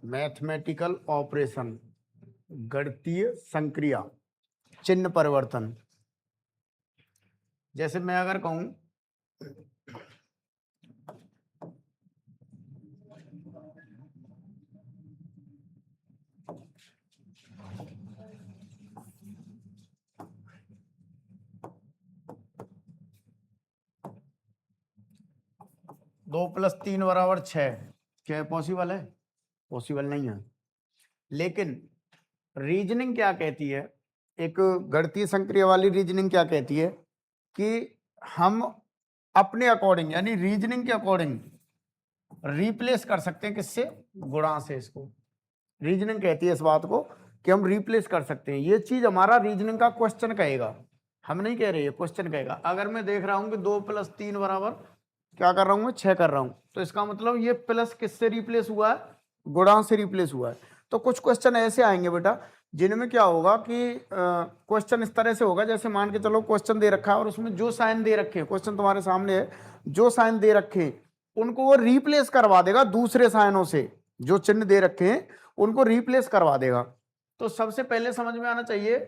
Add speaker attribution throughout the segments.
Speaker 1: Mathematical operation, गणितीय संक्रिया, चिन्ह परिवर्तन। जैसे मैं अगर कहूं 2 + 3 = 6, क्या पॉसिबल है? पॉसिबल नहीं है। लेकिन रीजनिंग क्या कहती है, एक गणितीय संक्रिया वाली रीजनिंग क्या कहती है कि हम अपने अकॉर्डिंग यानी रीजनिंग के अकॉर्डिंग रिप्लेस कर सकते हैं, किससे? गुणा से। इसको रीजनिंग कहती है इस बात को कि हम रिप्लेस कर सकते हैं। ये चीज हमारा रीजनिंग का क्वेश्चन कहेगा, हम नहीं कह रहे, ये क्वेश्चन कहेगा। अगर मैं देख रहा हूं कि 2 + 3 = क्या कर रहा हूं मैं? 6 कर रहा हूं, तो इसका मतलब ये प्लस किससे रिप्लेस हुआ है? गुणा से रिप्लेस हुआ है। तो कुछ क्वेश्चन ऐसे आएंगे बेटा जिनमें क्या होगा कि क्वेश्चन इस तरह से होगा, जैसे मान के चलो क्वेश्चन दे रखा है और उसमें जो साइन दे रखे हैं, क्वेश्चन तुम्हारे सामने है, जो साइन दे रखे हैं उनको वो रिप्लेस करवा देगा दूसरे साइनों से। जो चिन्ह दे रखे हैं उनको रिप्लेस करवा देगा। तो सबसे पहले समझ में आना चाहिए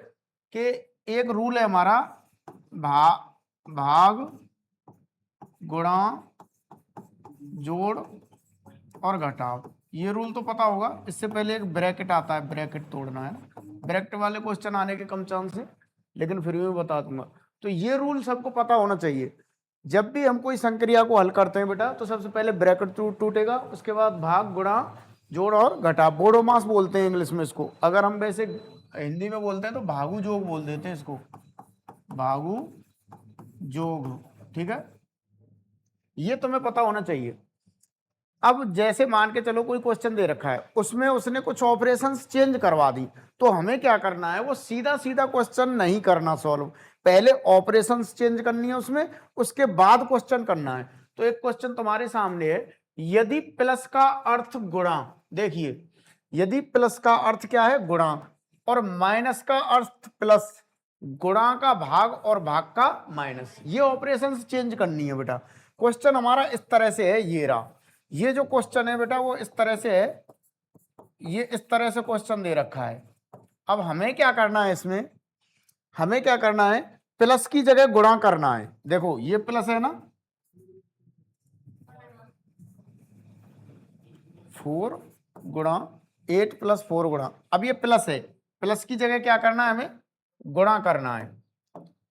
Speaker 1: कि एक रूल है हमारा, भाग गुणा जोड़ और घटाव। ये रूल तो पता होगा। इससे पहले एक ब्रैकेट आता है, ब्रैकेट तोड़ना है। ब्रैकेट वाले क्वेश्चन आने के कम चांस है, लेकिन फिर भी मैं बता दूंगा। तो ये रूल सबको पता होना चाहिए। जब भी हम कोई संक्रिया को हल करते हैं बेटा, तो सबसे पहले ब्रैकेट टूटेगा, उसके बाद भाग गुणा जोड़ और घटाव, बोडोमास बोलते हैं इंग्लिश में इसको। अगर हम वैसे हिंदी में बोलते हैं तो भागु जोग बोल देते हैं इसको, भागु जोग। ठीक है, ये तुम्हें पता होना चाहिए। अब जैसे मान के चलो कोई क्वेश्चन दे रखा है, उसमें उसने कुछ ऑपरेशंस चेंज करवा दी, तो हमें क्या करना है? वो सीधा सीधा क्वेश्चन नहीं करना सॉल्व, पहले ऑपरेशंस चेंज करनी है उसमें, उसके बाद क्वेश्चन करना है। तो एक क्वेश्चन तुम्हारे सामने है, यदि प्लस का अर्थ गुणा, देखिए यदि प्लस का अर्थ क्या है? गुणा, और माइनस का अर्थ प्लस, गुणा का भाग और भाग का माइनस, ये ऑपरेशंस चेंज करनी है बेटा। क्वेश्चन हमारा इस तरह से है, ये रहा। ये जो क्वेश्चन है बेटा वो इस तरह से है, ये इस तरह से क्वेश्चन दे रखा है। अब हमें क्या करना है इसमें? हमें क्या करना है? प्लस की जगह गुणा करना है। देखो ये प्लस है ना, 4 गुणा 8 + 4 गुणा, अब ये प्लस है, प्लस की जगह क्या करना है? हमें गुणा करना है।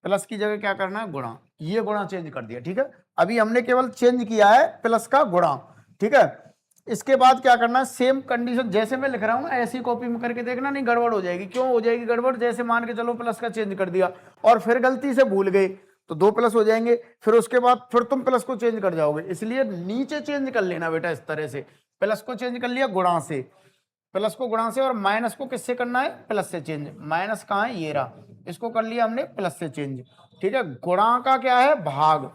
Speaker 1: प्लस की जगह क्या करना है? गुणा। ये गुणा चेंज कर दिया, ठीक है। अभी हमने केवल चेंज किया है प्लस का गुणा, ठीक है। इसके बाद क्या करना है? सेम कंडीशन जैसे मैं लिख रहा हूं ऐसी कॉपी में करके देखना, नहीं गड़बड़ हो जाएगी। क्यों हो जाएगी गड़बड़? जैसे मान के चलो प्लस का चेंज कर दिया और फिर गलती से भूल गए तो 2 प्लस हो जाएंगे, फिर उसके बाद फिर तुम प्लस को चेंज कर जाओगे। इसलिए नीचे चेंज कर लेना बेटा इस तरह से। प्लस को चेंज कर लिया गुणा से, प्लस को गुणा से, और माइनस को किससे करना है? प्लस से चेंज। माइनस कहाँ है? ये रहा, इसको कर लिया हमने प्लस से चेंज, ठीक है। गुणा का क्या है? भाग,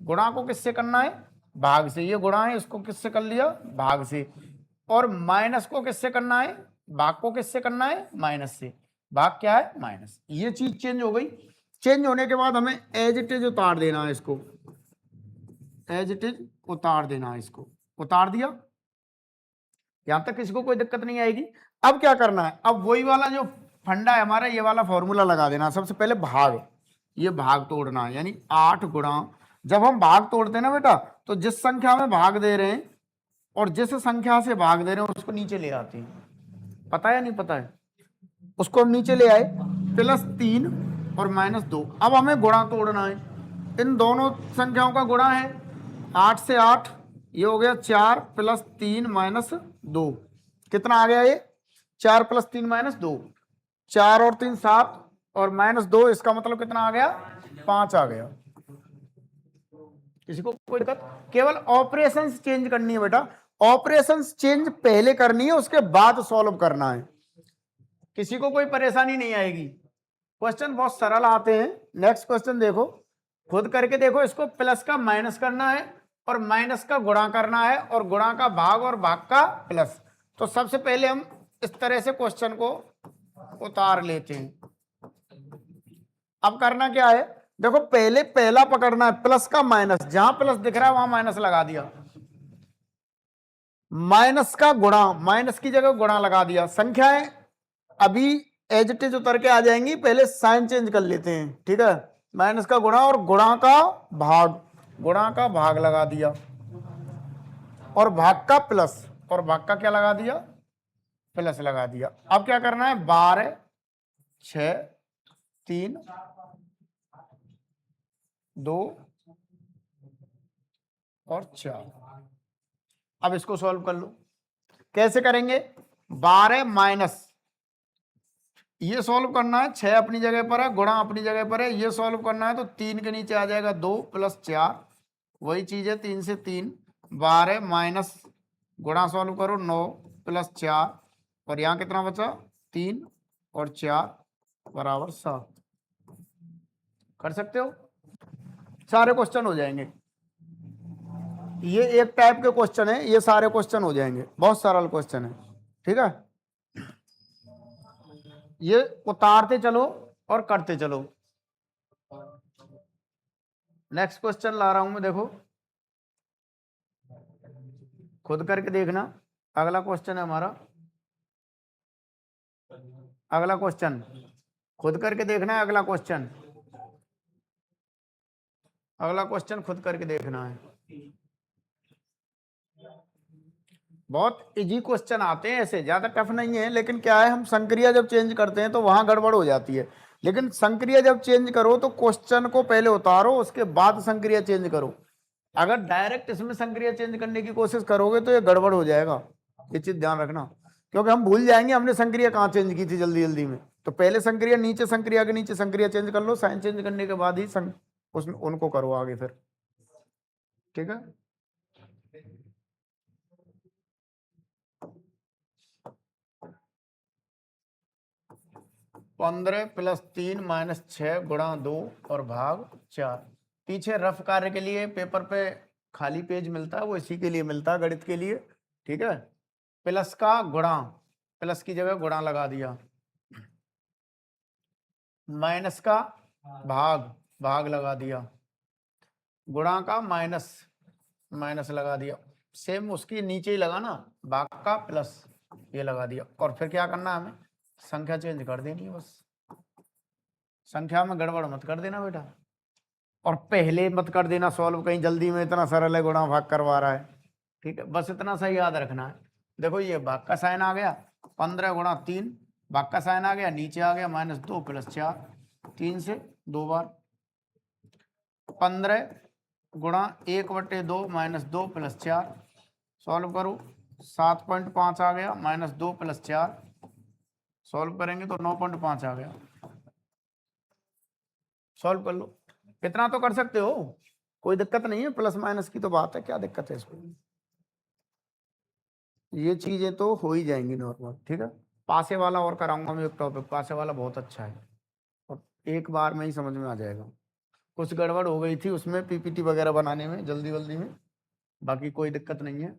Speaker 1: गुणा को किससे करना है? भाग से। ये गुणा है, इसको किससे कर लिया? भाग से। और माइनस को किससे करना है? भाग को किससे करना है? माइनस से। भाग क्या है? माइनस। ये चीज चेंज हो गई। चेंज होने के बाद हमें एज इट इज उतार देना है इसको, एज इट इज उतार देना है इसको। उतार दिया, यहां तक किसी को कोई दिक्कत नहीं आएगी। अब क्या करना है? अब वही वाला जो फंडा है हमारा, ये वाला फॉर्मूला लगा देना। सबसे पहले भाग, ये भाग तोड़ना है, यानी 8 गुणा, जब हम भाग तोड़ते हैं ना बेटा, तो जिस संख्या में भाग दे रहे हैं और जिस संख्या से भाग दे रहे हैं उसको नीचे ले आते हैं। पता है नहीं पता है? उसको हम नीचे ले आए, +3 और -2। अब हमें गुणा तोड़ना है, इन दोनों संख्याओं का गुणा है। 8 से 8, ये हो गया 4 + 3 - 2, कितना आ गया? ये 4 + 3 - 2, 4 और 3 7, और -2, इसका मतलब कितना आ गया? 5 आ गया। किसी को कोई दिक्कत? केवल ऑपरेशंस चेंज करनी है बेटा, ऑपरेशंस चेंज पहले करनी है, उसके बाद सॉल्व करना है। किसी को कोई परेशानी नहीं आएगी। क्वेश्चन बहुत सरल आते हैं। नेक्स्ट क्वेश्चन देखो, खुद करके देखो। इसको प्लस का माइनस करना है और माइनस का गुणा करना है और गुणा का भाग और भाग का प्लस। तो सबसे पहले हम इस तरह से क्वेश्चन को उतार लेते हैं। अब करना क्या है? देखो पहले पहला पकड़ना है, प्लस का माइनस, जहां प्लस दिख रहा है वहां माइनस लगा दिया। माइनस का गुणा, माइनस की जगह गुणा लगा दिया। संख्याएं अभी एज इट इज उतर के आ जाएंगी, पहले साइन चेंज कर लेते हैं, ठीक है। माइनस का गुणा और गुणा का भाग, गुणा का भाग लगा दिया और भाग का प्लस, और भाग का क्या लगा दिया, प्लस लगा दिया। अब क्या करना है, 12 6 3 2 और 4। अब इसको सॉल्व कर लो। कैसे करेंगे, 12 माइनस, ये सॉल्व करना है, 6 अपनी जगह पर है, गुणा अपनी जगह पर है, ये सॉल्व करना है तो 3 के नीचे आ जाएगा 2 प्लस 4, वही चीज है 3 से 3, 12 माइनस गुणा सॉल्व करो 9 प्लस 4, और यहाँ कितना बचा 3 और 4 बराबर 7। कर सकते हो, सारे क्वेश्चन हो जाएंगे। ये एक टाइप के क्वेश्चन है, ये सारे क्वेश्चन हो जाएंगे, बहुत सरल क्वेश्चन है, ठीक है। ये उतारते चलो और करते चलो। नेक्स्ट क्वेश्चन ला रहा हूं मैं, देखो खुद करके देखना। अगला क्वेश्चन है हमारा, अगला क्वेश्चन खुद करके देखना है। अगला क्वेश्चन, अगला क्वेश्चन खुद करके देखना है। बहुत इजी क्वेश्चन आते हैं, ऐसे ज्यादा टफ नहीं है, लेकिन क्या है, हम संक्रिया जब चेंज करते हैं तो वहां गड़बड़ हो जाती है। लेकिन संक्रिया जब चेंज करो तो क्वेश्चन को पहले उतारो, उसके बाद संक्रिया चेंज करो। अगर डायरेक्ट इसमें संक्रिया चेंज करने की कोशिश करोगे तो ये गड़बड़ हो जाएगा, ये चीज ध्यान रखना। क्योंकि हम भूल जाएंगे हमने संक्रिया कहाँ चेंज की थी जल्दी जल्दी में। तो पहले संक्रिया नीचे, संक्रिया के नीचे संक्रिया चेंज कर लो, साइन चेंज करने के बाद ही उसमें उनको करो आगे फिर, ठीक है। 15 प्लस 3 माइनस 6 गुणा 2 और भाग 4। पीछे रफ कार्य के लिए पेपर पे खाली पेज मिलता है, वो इसी के लिए मिलता है, गणित के लिए, ठीक है। प्लस का गुणा, प्लस की जगह गुणा लगा दिया, माइनस का भाग, भाग लगा दिया, गुणा का माइनस, माइनस लगा दिया, सेम उसकी नीचे ही लगा ना, भाग का प्लस, ये लगा दिया। और फिर क्या करना है, हमें संख्या चेंज कर देनी है बस। संख्या में गड़बड़ मत कर देना बेटा, और पहले मत कर देना सॉल्व, कहीं जल्दी में, इतना सरल है, गुणा भाग करवा रहा है, ठीक है। बस इतना सा याद रखना है। देखो ये भाग का साइन आ गया, 15 गुणा 3, भाग का साइन आ गया, नीचे आ गया -2 प्लस 4, 3 से 2 बार, 15 गुणा 1/2 -2 प्लस 4, सॉल्व करो 7.5 आ गया, -2 प्लस 4, सॉल्व करेंगे तो 9.5 आ गया। सॉल्व कर लो, इतना तो कर सकते हो, कोई दिक्कत नहीं है, प्लस माइनस की तो बात है, क्या दिक्कत है इसमें, ये चीजें तो हो ही जाएंगी नॉर्मल, ठीक है। पासे वाला और कराऊंगा मैं एक टॉपिक, पासे वाला बहुत अच्छा है और एक बार में ही समझ में आ जाएगा। कुछ गड़बड़ हो गई थी उसमें पीपीटी वगैरह बनाने में जल्दी जल्दी में, बाकी कोई दिक्कत नहीं है।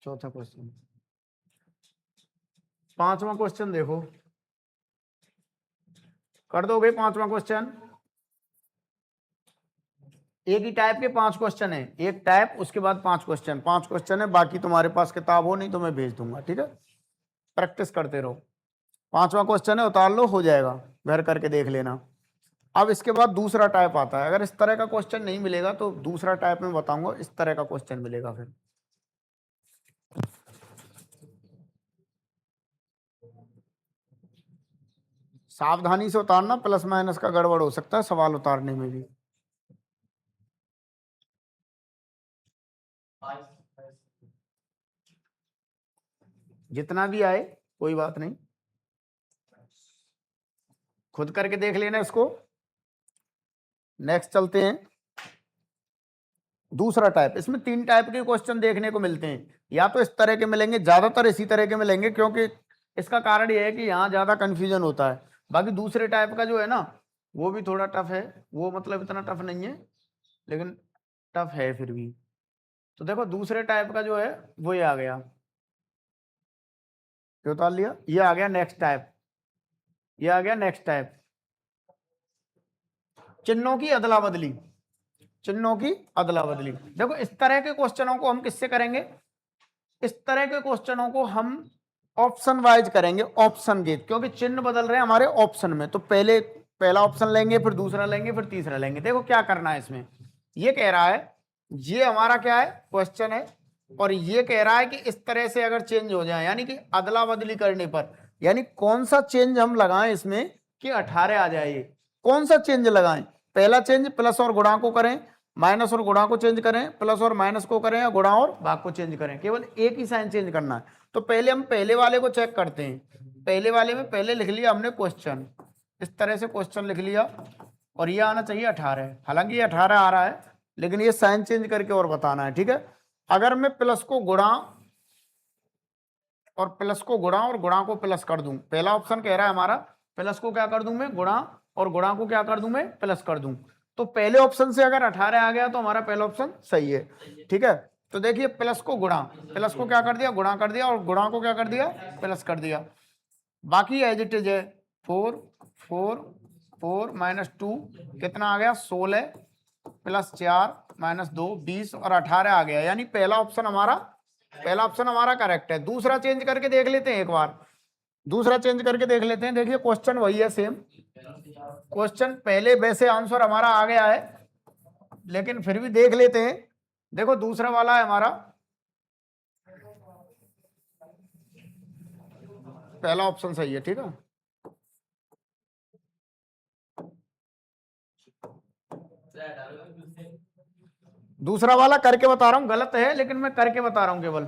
Speaker 1: चौथा क्वेश्चन, पांचवा क्वेश्चन देखो, कर दोगे पांचवा क्वेश्चन। एक ही टाइप के 5 क्वेश्चन है, एक टाइप उसके बाद 5 क्वेश्चन, 5 क्वेश्चन है। बाकी तुम्हारे पास किताब हो नहीं तो मैं भेज दूंगा, ठीक है, प्रैक्टिस करते रहो। पांचवा क्वेश्चन है, उतार लो, हो जाएगा, घर करके देख लेना। अब इसके बाद दूसरा टाइप आता है, अगर इस तरह का क्वेश्चन नहीं मिलेगा तो दूसरा टाइप में बताऊंगा, इस तरह का क्वेश्चन मिलेगा फिर। सावधानी से उतारना, प्लस माइनस का गड़बड़ हो सकता है सवाल उतारने में भी। जितना भी आए कोई बात नहीं, खुद करके देख लेना इसको। नेक्स्ट चलते हैं, दूसरा टाइप। इसमें 3 टाइप के क्वेश्चन देखने को मिलते हैं, या तो इस तरह के मिलेंगे, ज्यादातर इसी तरह के मिलेंगे, क्योंकि इसका कारण यह है कि यहाँ ज्यादा कंफ्यूजन होता है। बाकी दूसरे टाइप का जो है ना, वो भी थोड़ा टफ है, वो मतलब इतना टफ नहीं है लेकिन टफ है फिर भी। तो देखो दूसरे टाइप का जो है वो ये आ गया, ये उतार लिया, ये आ गया नेक्स्ट टाइप, ये आ गया नेक्स्ट टाइप। चिन्हों की अदला बदली, चिन्हों की अदला बदली। देखो इस तरह के क्वेश्चनों को हम किससे करेंगे, इस तरह के क्वेश्चनों को हम ऑप्शन वाइज करेंगे, ऑप्शन गेज, क्योंकि चिन्ह बदल रहे हैं हमारे ऑप्शन में, तो पहले पहला ऑप्शन लेंगे, फिर दूसरा लेंगे, फिर तीसरा लेंगे। देखो क्या करना है इसमें, ये कह रहा है, ये हमारा क्या है, क्वेश्चन है, और ये कह रहा है कि इस तरह से अगर चेंज हो जाए, यानी कि अदला बदली करने पर, यानी कौन सा चेंज हम लगाएं इसमें कि 18 आ जाए, कौन सा चेंज लगाएं। पहला चेंज प्लस और गुणा को करें, माइनस और गुणा को चेंज करें, प्लस और माइनस को करें, या गुणा और भाग को चेंज करें, केवल एक ही साइन चेंज करना है। तो पहले हम पहले वाले को चेक करते हैं। पहले वाले में पहले लिख लिया हमने क्वेश्चन, इस तरह से क्वेश्चन लिख लिया, और ये आना चाहिए 18, हालांकि ये 18 आ रहा है, लेकिन ये साइन चेंज करके और बताना है, ठीक है। अगर मैं प्लस को गुणा और प्लस को गुणा और गुणा को प्लस कर दूं, पहला ऑप्शन कह रहा है हमारा प्लस को क्या कर दूं मैं, गुणा, और गुणा को क्या कर दूं मैं, प्लस कर दूं। तो पहले ऑप्शन से अगर 18 आ गया तो हमारा पहला ऑप्शन सही है, ठीक है। तो देखिए प्लस को गुणा, प्लस को क्या कर दिया, गुणा कर दिया, और गुणा को क्या कर दिया, प्लस कर दिया। बाकी एज इट इज है, 4 4 4 माइनस 2 कितना आ गया, 16 प्लस 4 माइनस 2 20, और 18 आ गया, यानी पहला ऑप्शन हमारा करेक्ट है। दूसरा चेंज करके देख लेते हैं एक बार, दूसरा चेंज करके देख लेते हैं। देखिए क्वेश्चन वही है, सेम क्वेश्चन, पहले वैसे आंसर हमारा आ गया है, लेकिन फिर भी देख लेते हैं। देखो दूसरा वाला है हमारा, पहला ऑप्शन सही है, ठीक है। दूसरा वाला करके बता रहा हूं, गलत है लेकिन मैं करके बता रहा हूं केवल।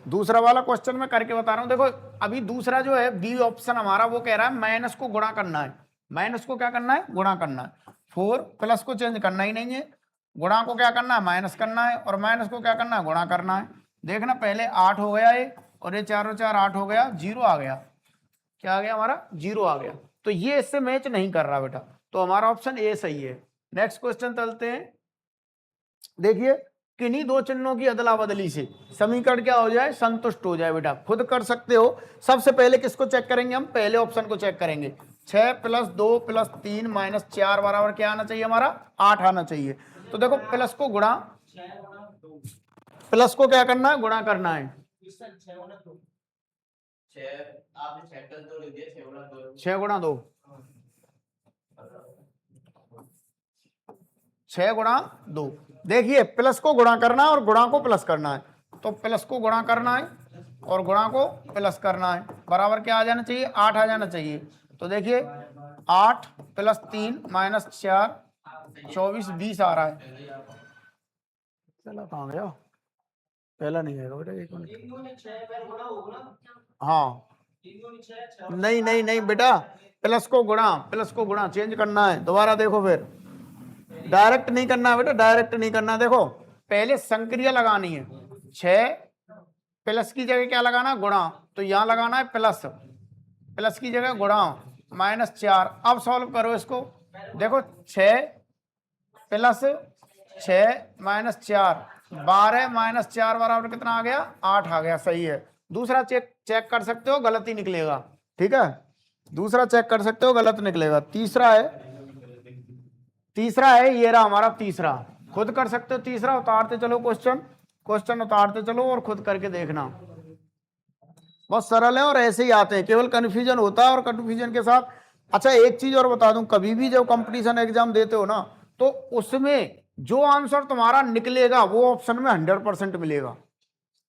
Speaker 1: दूसरा वाला क्वेश्चन में करके बता रहा हूं। देखो अभी दूसरा जो है बी ऑप्शन हमारा, वो कह रहा है माइनस को गुणा करना है, माइनस को क्या करना है, गुणा करना है। 4 प्लस को चेंज करना ही नहीं है, गुणा को क्या करना है, माइनस करना है, और माइनस को क्या करना है, गुणा करना है। देखना पहले 8 हो गया ये, और ये 4 और 4 8 हो गया, 0 आ गया, क्या आ गया हमारा, 0 आ गया। तो ये इससे मैच नहीं कर रहा बेटा, तो हमारा ऑप्शन ए सही है। नेक्स्ट क्वेश्चन चलते हैं। देखिए किन्हीं दो चिन्हों की अदला बदली से समीकरण क्या हो जाए, संतुष्ट हो जाए। बेटा खुद कर सकते हो। सबसे पहले किसको चेक करेंगे हम, पहले ऑप्शन को चेक करेंगे। 6 प्लस 2 प्लस 3 माइनस 4 बराबर क्या आना चाहिए हमारा, 8 आना चाहिए। तो देखो प्लस को गुणा, प्लस को क्या करना है, गुणा करना है। 6 गुणा 2, 6 गुणा 2। देखिए प्लस को गुणा करना है और गुणा को प्लस करना है, तो प्लस को गुणा करना है और गुणा को प्लस करना है, बराबर क्या आ जाना चाहिए, 8 आ जाना चाहिए। तो देखिए 8 प्लस 3 माइनस 4 24 20 आ रहा है। चला कहाँ गया, पहला नहीं आएगा बेटा, एक मिनट। हाँ नहीं नहीं नहीं बेटा, प्लस को गुणा, प्लस को गुणा चेंज करना है, दोबारा देखो फिर, डायरेक्ट नहीं करना है बेटा, डायरेक्ट नहीं करना। देखो पहले संक्रिया लगानी है, 6 प्लस की जगह क्या लगाना, गुणा, तो यहां लगाना है प्लस, प्लस की जगह गुणा, माइनस 4। अब सॉल्व करो इसको, देखो 6 प्लस 6 माइनस 4 12 माइनस 4 बराबर कितना आ गया, 8 आ गया, सही है। दूसरा चेक चेक कर सकते हो, गलत ही निकलेगा, ठीक है। दूसरा चेक कर सकते हो, गलत निकलेगा। तीसरा है, तीसरा है ये रहा हमारा तीसरा, खुद कर सकते हो। तीसरा उतारते चलो क्वेश्चन, क्वेश्चन उतारते चलो और खुद करके देखना, बहुत सरल है और ऐसे ही आते हैं, केवल कंफ्यूजन होता है, और कंफ्यूजन के साथ। अच्छा एक चीज और बता दूं, कभी भी जब कंपटीशन एग्जाम देते हो ना, तो उसमें जो आंसर तुम्हारा निकलेगा वो ऑप्शन में 100% मिलेगा।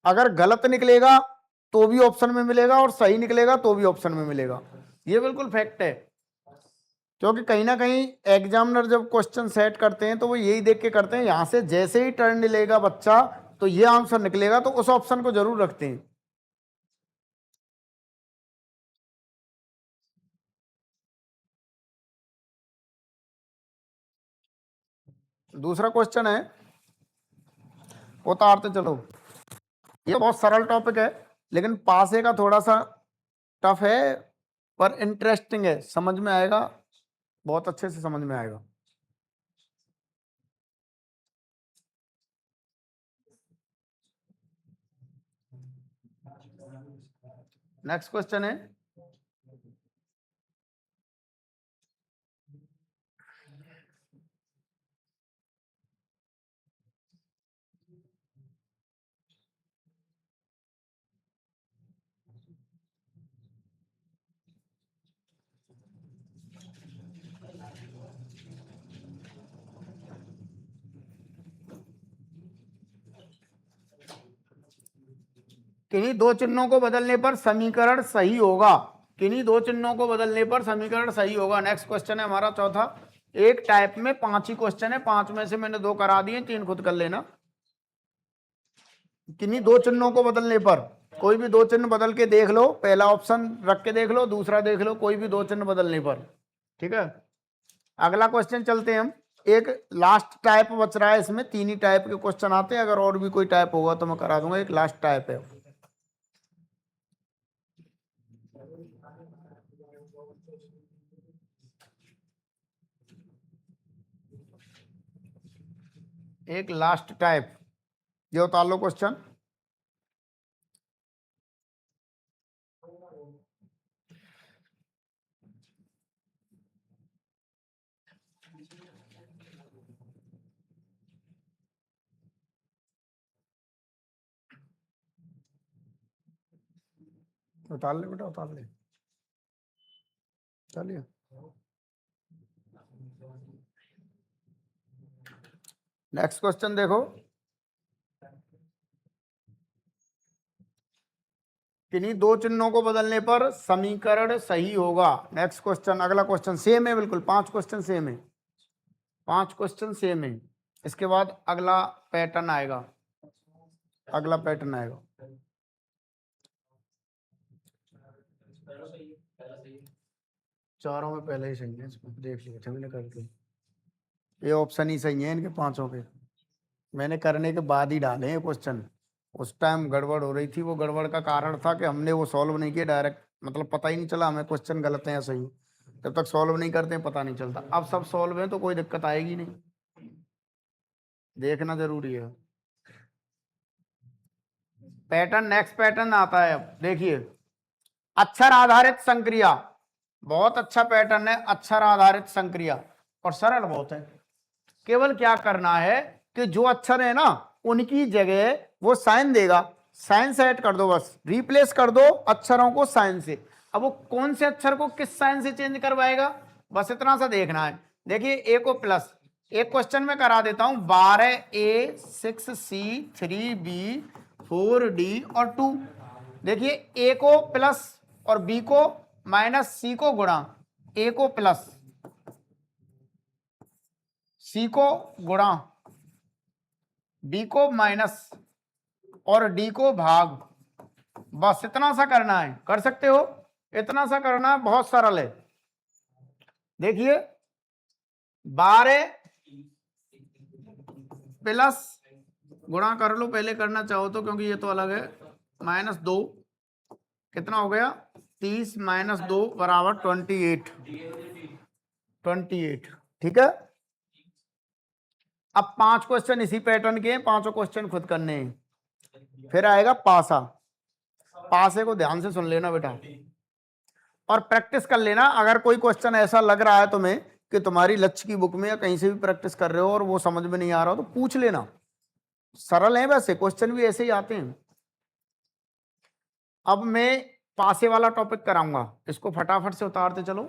Speaker 1: अगर गलत निकलेगा तो भी ऑप्शन में मिलेगा, और सही निकलेगा तो भी ऑप्शन में मिलेगा, ये बिल्कुल फैक्ट है। क्योंकि कहीं ना कहीं एग्जामिनर जब क्वेश्चन सेट करते हैं तो वो यही देख के करते हैं, यहां से जैसे ही टर्न लेगा बच्चा तो ये आंसर निकलेगा, तो उस ऑप्शन को जरूर रखते हैं। दूसरा क्वेश्चन है, उतारते चलो। ये बहुत सरल टॉपिक है, लेकिन पासे का थोड़ा सा टफ है, पर इंटरेस्टिंग है, समझ में आएगा, बहुत अच्छे से समझ में आएगा। नेक्स्ट क्वेश्चन है, किन्हीं दो चिन्हों को बदलने पर समीकरण सही होगा, किन्हीं दो चिन्हों को बदलने पर समीकरण सही होगा। नेक्स्ट क्वेश्चन है हमारा चौथा। एक टाइप में 5 ही क्वेश्चन है, 5 में से मैंने 2 करा दिए, 3 खुद कर लेना। किन्हीं दो चिन्हों को बदलने पर, कोई भी दो चिन्ह बदल के देख लो, पहला ऑप्शन रख के देख लो, दूसरा देख लो, कोई भी दो चिन्ह बदलने पर। ठीक है, अगला क्वेश्चन चलते हैं हम। एक लास्ट टाइप बच रहा है, इसमें 3 ही टाइप के क्वेश्चन आते हैं, अगर और भी कोई टाइप होगा तो मैं करा दूंगा। एक लास्ट टाइप है। एक लास्ट टाइप, ये उतार लो क्वेश्चन। उतार ले बेटा, उतार ले, चलिए। नेक्स्ट क्वेश्चन देखो, किन्हीं दो चिन्हों को बदलने पर समीकरण सही होगा। नेक्स्ट क्वेश्चन, अगला क्वेश्चन सेम है बिल्कुल, 5 क्वेश्चन सेम है, 5 क्वेश्चन सेम है। इसके बाद अगला पैटर्न आएगा, अगला पैटर्न आएगा। चारों में पहले ही सही है, इसको देख लिया था मैंने करके, ये ऑप्शन ही सही है इनके पांचों के, मैंने करने के बाद ही डाले हैं क्वेश्चन। उस टाइम गड़बड़ हो रही थी, वो गड़बड़ का कारण था कि हमने वो सॉल्व नहीं किया डायरेक्ट, मतलब पता ही नहीं चला हमें क्वेश्चन गलत है या सही। जब तक सॉल्व नहीं करते हैं पता नहीं चलता। अब सब सॉल्व है तो कोई दिक्कत आएगी नहीं, देखना जरूरी है। पैटर्न, नेक्स्ट पैटर्न आता है, अब देखिए। अक्षर आधारित संक्रिया, बहुत अच्छा पैटर्न है, अक्षर आधारित संक्रिया, और सरल बहुत है। केवल क्या करना है कि जो अक्षर है ना उनकी जगह वो साइन देगा, साइन से ऐड कर दो, बस रिप्लेस कर दो अक्षरों को साइन से। अब वो कौन से अक्षर को किस साइन से चेंज करवाएगा, बस इतना सा देखना है। देखिए ए को प्लस, एक क्वेश्चन में करा देता हूं, 12A 6C 3B 4D और 2। देखिए ए को प्लस और बी को माइनस, सी को गुणा, ए को प्लस, सी को गुणा, बी को माइनस और डी को भाग, बस इतना सा करना है। कर सकते हो, इतना सा करना, बहुत सरल है। देखिए 12 प्लस, गुणा कर लो पहले करना चाहो तो, क्योंकि ये तो अलग है, -2, कितना हो गया 30 - 2 बराबर 28, 28। ठीक है, अब 5 क्वेश्चन इसी पैटर्न के हैं, पांचों क्वेश्चन खुद करने हैं। फिर आएगा पासा, पासे को ध्यान से सुन लेना बेटा और प्रैक्टिस कर लेना। अगर कोई क्वेश्चन ऐसा लग रहा है तुम्हें कि तुम्हारी लक्ष्य की बुक में या कहीं से भी प्रैक्टिस कर रहे हो और वो समझ में नहीं आ रहा हो तो पूछ लेना, सरल है वैसे क्वेश्चन भी ऐसे ही आते हैं। अब मैं पासे वाला टॉपिक कराऊंगा, इसको फटाफट से उतारते चलो।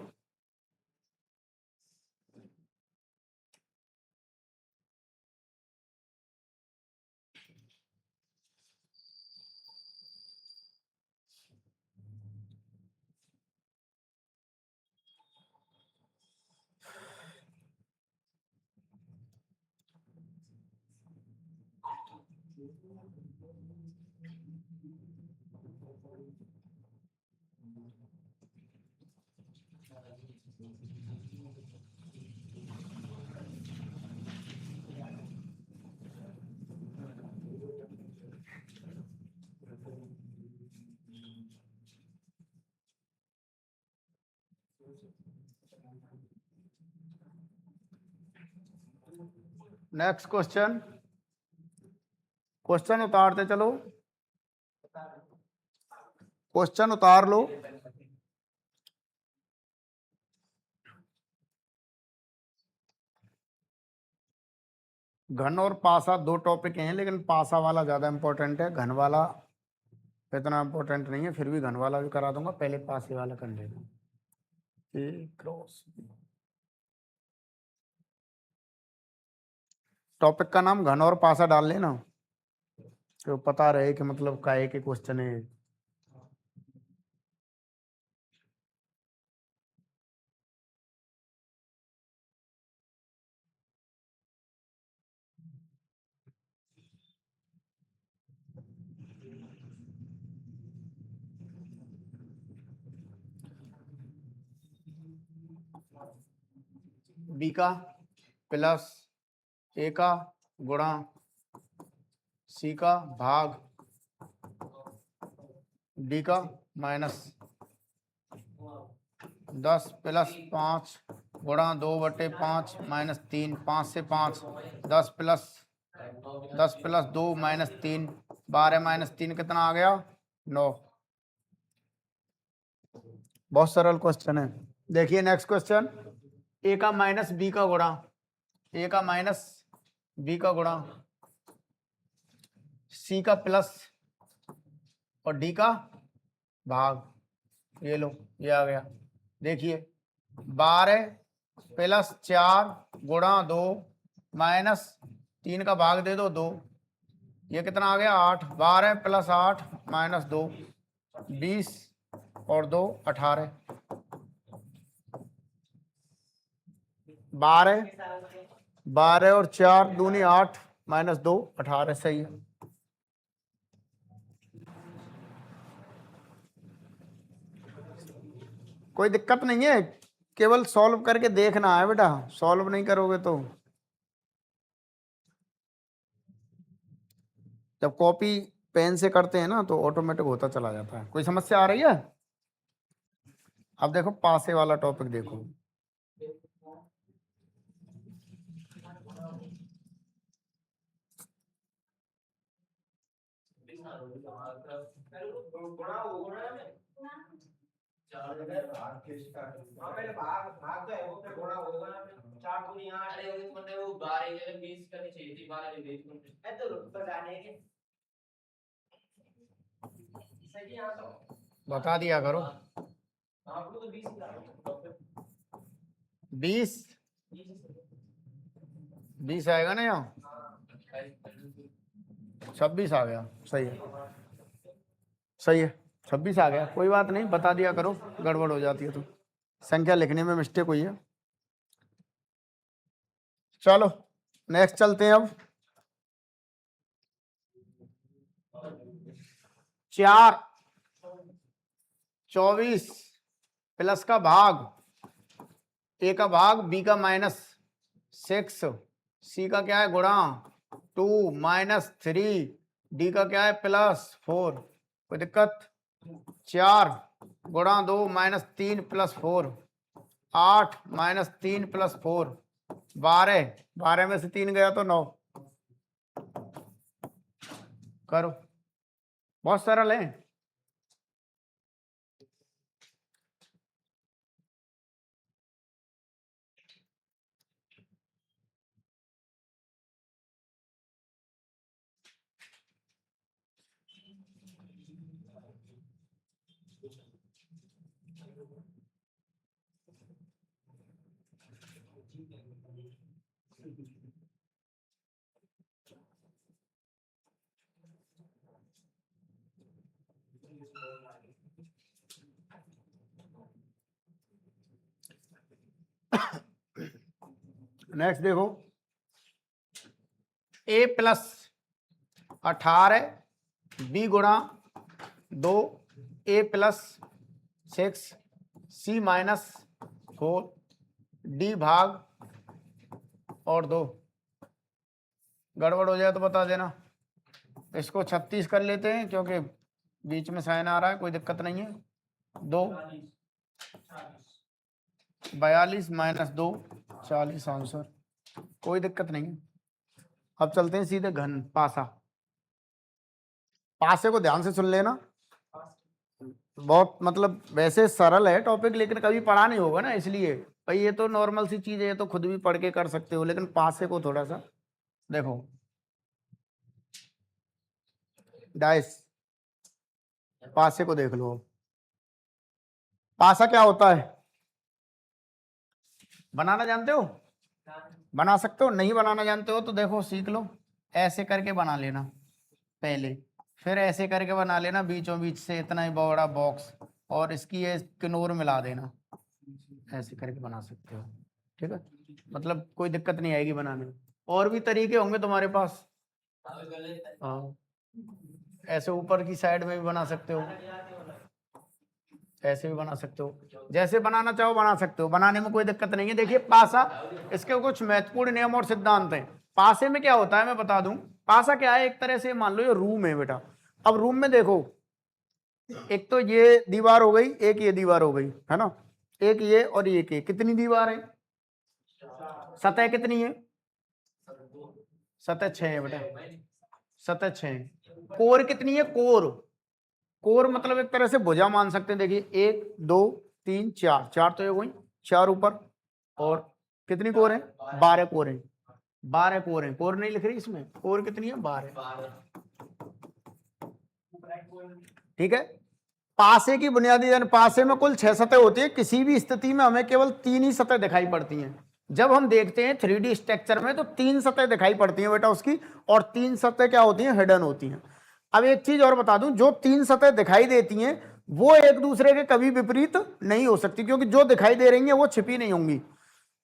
Speaker 1: नेक्स्ट क्वेश्चन, क्वेश्चन उतारते चलो, क्वेश्चन उतार लो। घन और पासा दो टॉपिक हैं, लेकिन पासा वाला ज्यादा इंपॉर्टेंट है, घन वाला इतना इंपॉर्टेंट नहीं है। फिर भी घन वाला भी करा दूंगा, पहले पासे वाला कर लेना। टॉपिक का नाम घन और पासा डाल लेना। तो पता रहे कि मतलब काहे के क्वेश्चन है। बी का प्लस ए का गुणा सी का भाग डी का माइनस 10 प्लस 5 गुणा 2/5 माइनस 3, 5 से 5 10 प्लस 2 माइनस 3 12 माइनस 3 कितना आ गया 9। बहुत सरल क्वेश्चन है। देखिए नेक्स्ट क्वेश्चन, ए का माइनस बी का गुणा, ए का माइनस बी का गुणा सी का प्लस और डी का भाग, ये लो ये आ गया। देखिए 12 प्लस 4 गुणा 2 माइनस 3 का भाग दे दो 2, ये कितना आ गया 8। 12 प्लस 8 माइनस 2 20 और 2 18। 12 और 4 दूनी 8 माइनस 2 18, सही है। कोई दिक्कत नहीं है, केवल सॉल्व करके देखना है बेटा, सॉल्व नहीं करोगे तो जब कॉपी पेन से करते हैं ना तो ऑटोमेटिक होता चला जाता है। कोई समस्या आ रही है? अब देखो पासे वाला टॉपिक देखो। बता दिया करो। 20 आएगा ना, यहाँ 26 आ गया, सही है सही है, 26 आ गया। कोई बात नहीं, बता दिया करो, गड़बड़ हो जाती है तो संख्या लिखने में मिस्टेक हुई है। चलो नेक्स्ट चलते हैं। अब 4 24 प्लस का भाग ए का भाग बी का माइनस 6 सी का क्या है गुणा 2 माइनस 3 डी का क्या है प्लस 4। कोई दिक्कत? 4 गुणा 2 माइनस 3 प्लस 4 8 माइनस 3 प्लस 4 12 में से 3 गया तो 9। करो, बहुत सरल है। नेक्स्ट देखो, ए प्लस 18 बी गुणा 2 ए प्लस 6 सी माइनस 4 डी भाग और 2। गड़बड़ हो जाए तो बता देना। इसको 36 कर लेते हैं क्योंकि बीच में साइन आ रहा है, कोई दिक्कत नहीं है। 2 42 माइनस 2 40 आंसर, कोई दिक्कत नहीं है। अब चलते हैं सीधे घन पासा। पासे को ध्यान से सुन लेना, बहुत मतलब वैसे सरल है टॉपिक लेकिन कभी पढ़ा नहीं होगा ना, इसलिए भाई ये तो नॉर्मल सी चीज है, ये तो खुद भी पढ़ के कर सकते हो, लेकिन पासे को थोड़ा सा देखो। डाइस पासे को देख लो। पासा क्या होता है बनाना जानते हो? बना सकते हो? नहीं बनाना जानते हो तो देखो सीख लो, ऐसे करके बना लेना। पहले, फिर ऐसे करके बना लेना बीचों बीच से इतना ही बड़ा बॉक्स, और इसकी ये किनोर मिला देना, ऐसे करके बना सकते हो। ठीक है, मतलब कोई दिक्कत नहीं आएगी बनाने में। और भी तरीके होंगे तुम्हारे पास। हाँ, ऐसे ऊपर की साइड में भी बना सकते हो, ऐसे भी बना सकते हो, जैसे बनाना चाहो बना सकते हो, बनाने में कोई दिक्कत नहीं है। देखिए पासा, इसके कुछ महत्वपूर्ण नियम और सिद्धांत हैं। पासे में क्या होता है मैं बता दूं। पासा क्या है, एक तरह से मान लो ये रूम है बेटा। अब रूम में देखो, एक तो ये दीवार हो गई, एक ये दीवार हो गई, है ना, एक ये और एक ये, कितनी दीवार है, सतह कितनी है, सतह 6 है बेटा, सतह 6। कोर कितनी है, कोर, कोर मतलब एक तरह से भुजा मान सकते हैं। देखिए 1 2 3 4, 4 तो ये वही 4 ऊपर, और कितनी कोर है, 12 कोर है, 12 कोर है। कोर नहीं लिख रही इसमें, कोर कितनी है, 12। ठीक है, पासे की बुनियादी जान, पासे में कुल 6 सतह होती है। किसी भी स्थिति में हमें केवल 3 ही सतह दिखाई पड़ती हैं। जब हम देखते हैं 3D स्ट्रक्चर में तो 3 सतह दिखाई पड़ती हैं बेटा उसकी, और 3 सतह क्या होती हैं, हिडन होती हैं। अब एक चीज और बता दूं, जो 3 सतह दिखाई देती हैं वो एक दूसरे के कभी विपरीत नहीं हो सकती, क्योंकि जो दिखाई दे रही हैं वो छिपी नहीं होंगी,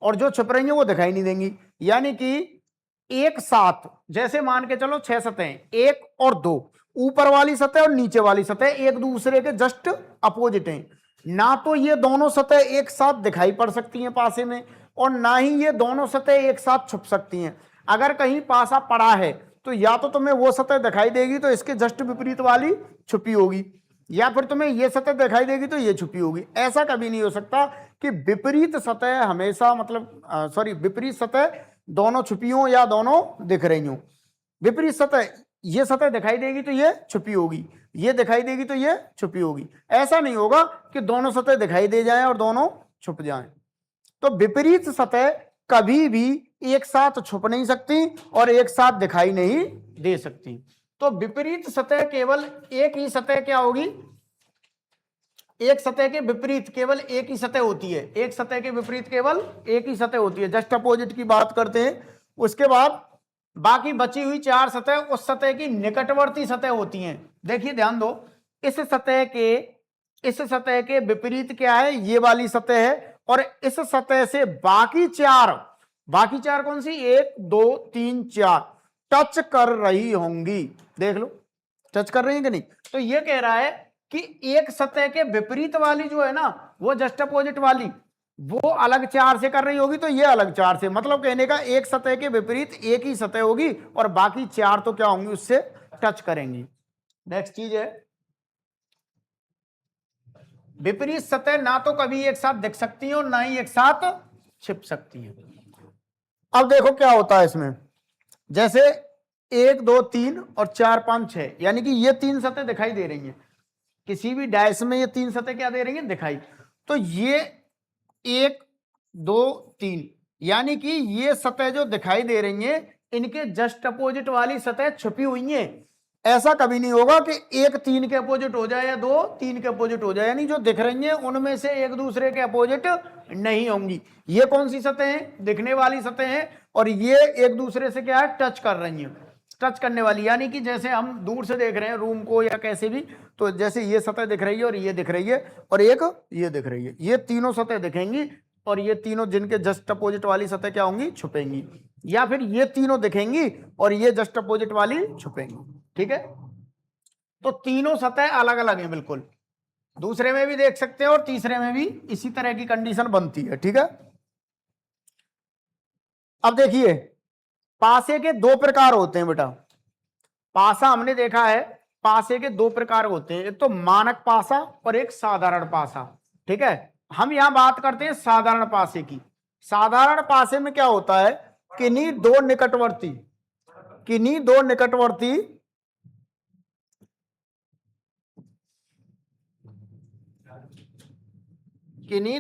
Speaker 1: और जो छिप रही हैं वो दिखाई नहीं देंगी। यानी कि एक साथ, जैसे मान के चलो 6 सतह, 1 और 2, ऊपर वाली सतह और नीचे वाली सतह एक दूसरे के जस्ट अपोजिट हैं। ना तो ये दोनों सतह एक साथ दिखाई पड़ सकती हैं पासे में, और ना ही ये दोनों सतह एक साथ छुप सकती हैं। अगर कहीं पासा पड़ा है तो या तो तुम्हें वो सतह दिखाई देगी तो इसके जस्ट विपरीत वाली छुपी होगी, या फिर तुम्हें ये सतह दिखाई देगी तो ये छुपी होगी। ऐसा कभी नहीं हो सकता कि विपरीत सतह हमेशा, मतलब सॉरी, विपरीत सतह दोनों छुपी हो या दोनों दिख रही हो। विपरीत सतह, ये सतह दिखाई देगी तो ये छुपी होगी, ये दिखाई देगी तो ये छुपी होगी। ऐसा नहीं होगा कि दोनों सतह दिखाई दे जाएं और दोनों छुप जाएं। तो विपरीत सतह कभी भी एक साथ छुप नहीं सकती और एक साथ दिखाई नहीं दे सकती। तो विपरीत सतह केवल एक ही सतह क्या होगी, एक सतह के विपरीत केवल एक ही सतह होती है, एक सतह के विपरीत केवल एक ही सतह होती है। जस्ट अपोजिट की बात करते हैं। उसके बाद बाकी बची हुई 4 सतह उस सतह की निकटवर्ती सतह होती हैं। देखिए ध्यान दो, इस सतह के विपरीत क्या है, ये वाली सतह है, और इस सतह से बाकी चार कौन सी, 1 2 3 4 टच कर रही होंगी। देख लो टच कर रही है कि नहीं। तो ये कह रहा है कि एक सतह के विपरीत वाली जो है ना, वो जस्ट अपोजिट वाली, वो अलग 4 से कर रही होगी, तो ये अलग 4 से। मतलब कहने का एक सतह के विपरीत एक ही सतह होगी और बाकी 4 तो क्या होंगी, उससे टच करेंगी। नेक्स्ट चीज है, विपरीत सतह ना तो कभी एक साथ दिख सकती है और ना ही एक साथ छिप सकती है। अब देखो क्या होता है इसमें, जैसे 1 2 3 और 4 5 6, यानी कि ये 3 सतह दिखाई दे रही हैं। किसी भी डायस में ये 3 सतह क्या दे रही हैं, दिखाई। तो ये 1 2 3, यानी कि ये सतह जो दिखाई दे रही हैं इनके जस्ट अपोजिट वाली सतह छुपी हुई हैं। ऐसा कभी नहीं होगा कि एक 3 के अपोजिट हो जाए या 2 3 के अपोजिट हो जाए, यानी जो दिख रही हैं उनमें से एक दूसरे के अपोजिट नहीं होंगी। ये कौन सी सतह है, दिखने वाली सतह है, और ये एक दूसरे से क्या है, टच कर रही हैं, टच करने वाली। यानी कि जैसे हम दूर से देख रहे हैं रूम को या कैसे भी, तो जैसे ये सतह दिख रही है और ये दिख रही है और एक ये दिख रही है, ये तीनों सतह दिखेंगी, और ये तीनों जिनके जस्ट अपोजिट वाली सतह क्या होंगी, छुपेंगी। या फिर ये तीनों दिखेंगी और ये जस्ट अपोजिट वाली छुपेंगी। ठीक है, तो तीनों सतह अलग अलग हैं बिल्कुल। दूसरे में भी देख सकते हैं और तीसरे में भी इसी तरह की कंडीशन बनती है। ठीक है, अब देखिए पासे के 2 प्रकार होते हैं बेटा। पासा हमने देखा है, पासे के 2 प्रकार होते हैं, एक तो मानक पासा और एक साधारण पासा। ठीक है, हम यहां बात करते हैं साधारण पासे की। साधारण पासे में क्या होता है, किन्हीं दो निकटवर्ती किन्हीं दो निकटवर्ती किन्हीं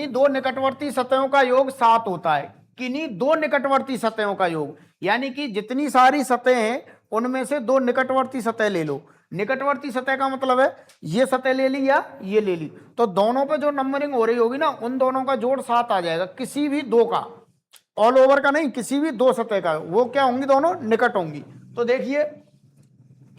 Speaker 1: दो निकटवर्ती सतहों का योग 7 होता है। किन्हीं दो निकटवर्ती सतहों का योग, यानी कि जितनी सारी सतह हैं उनमें से 2 निकटवर्ती सतह ले लो। निकटवर्ती सतह का मतलब है ये सतह ले ली या ये ले ली, तो दोनों पे जो नंबरिंग हो रही होगी ना, उन दोनों का जोड़ 7 आ जाएगा, किसी भी 2 का। ऑल ओवर का नहीं, किसी भी दो सतह का, वो क्या होंगी, दोनों निकट होंगी। तो देखिए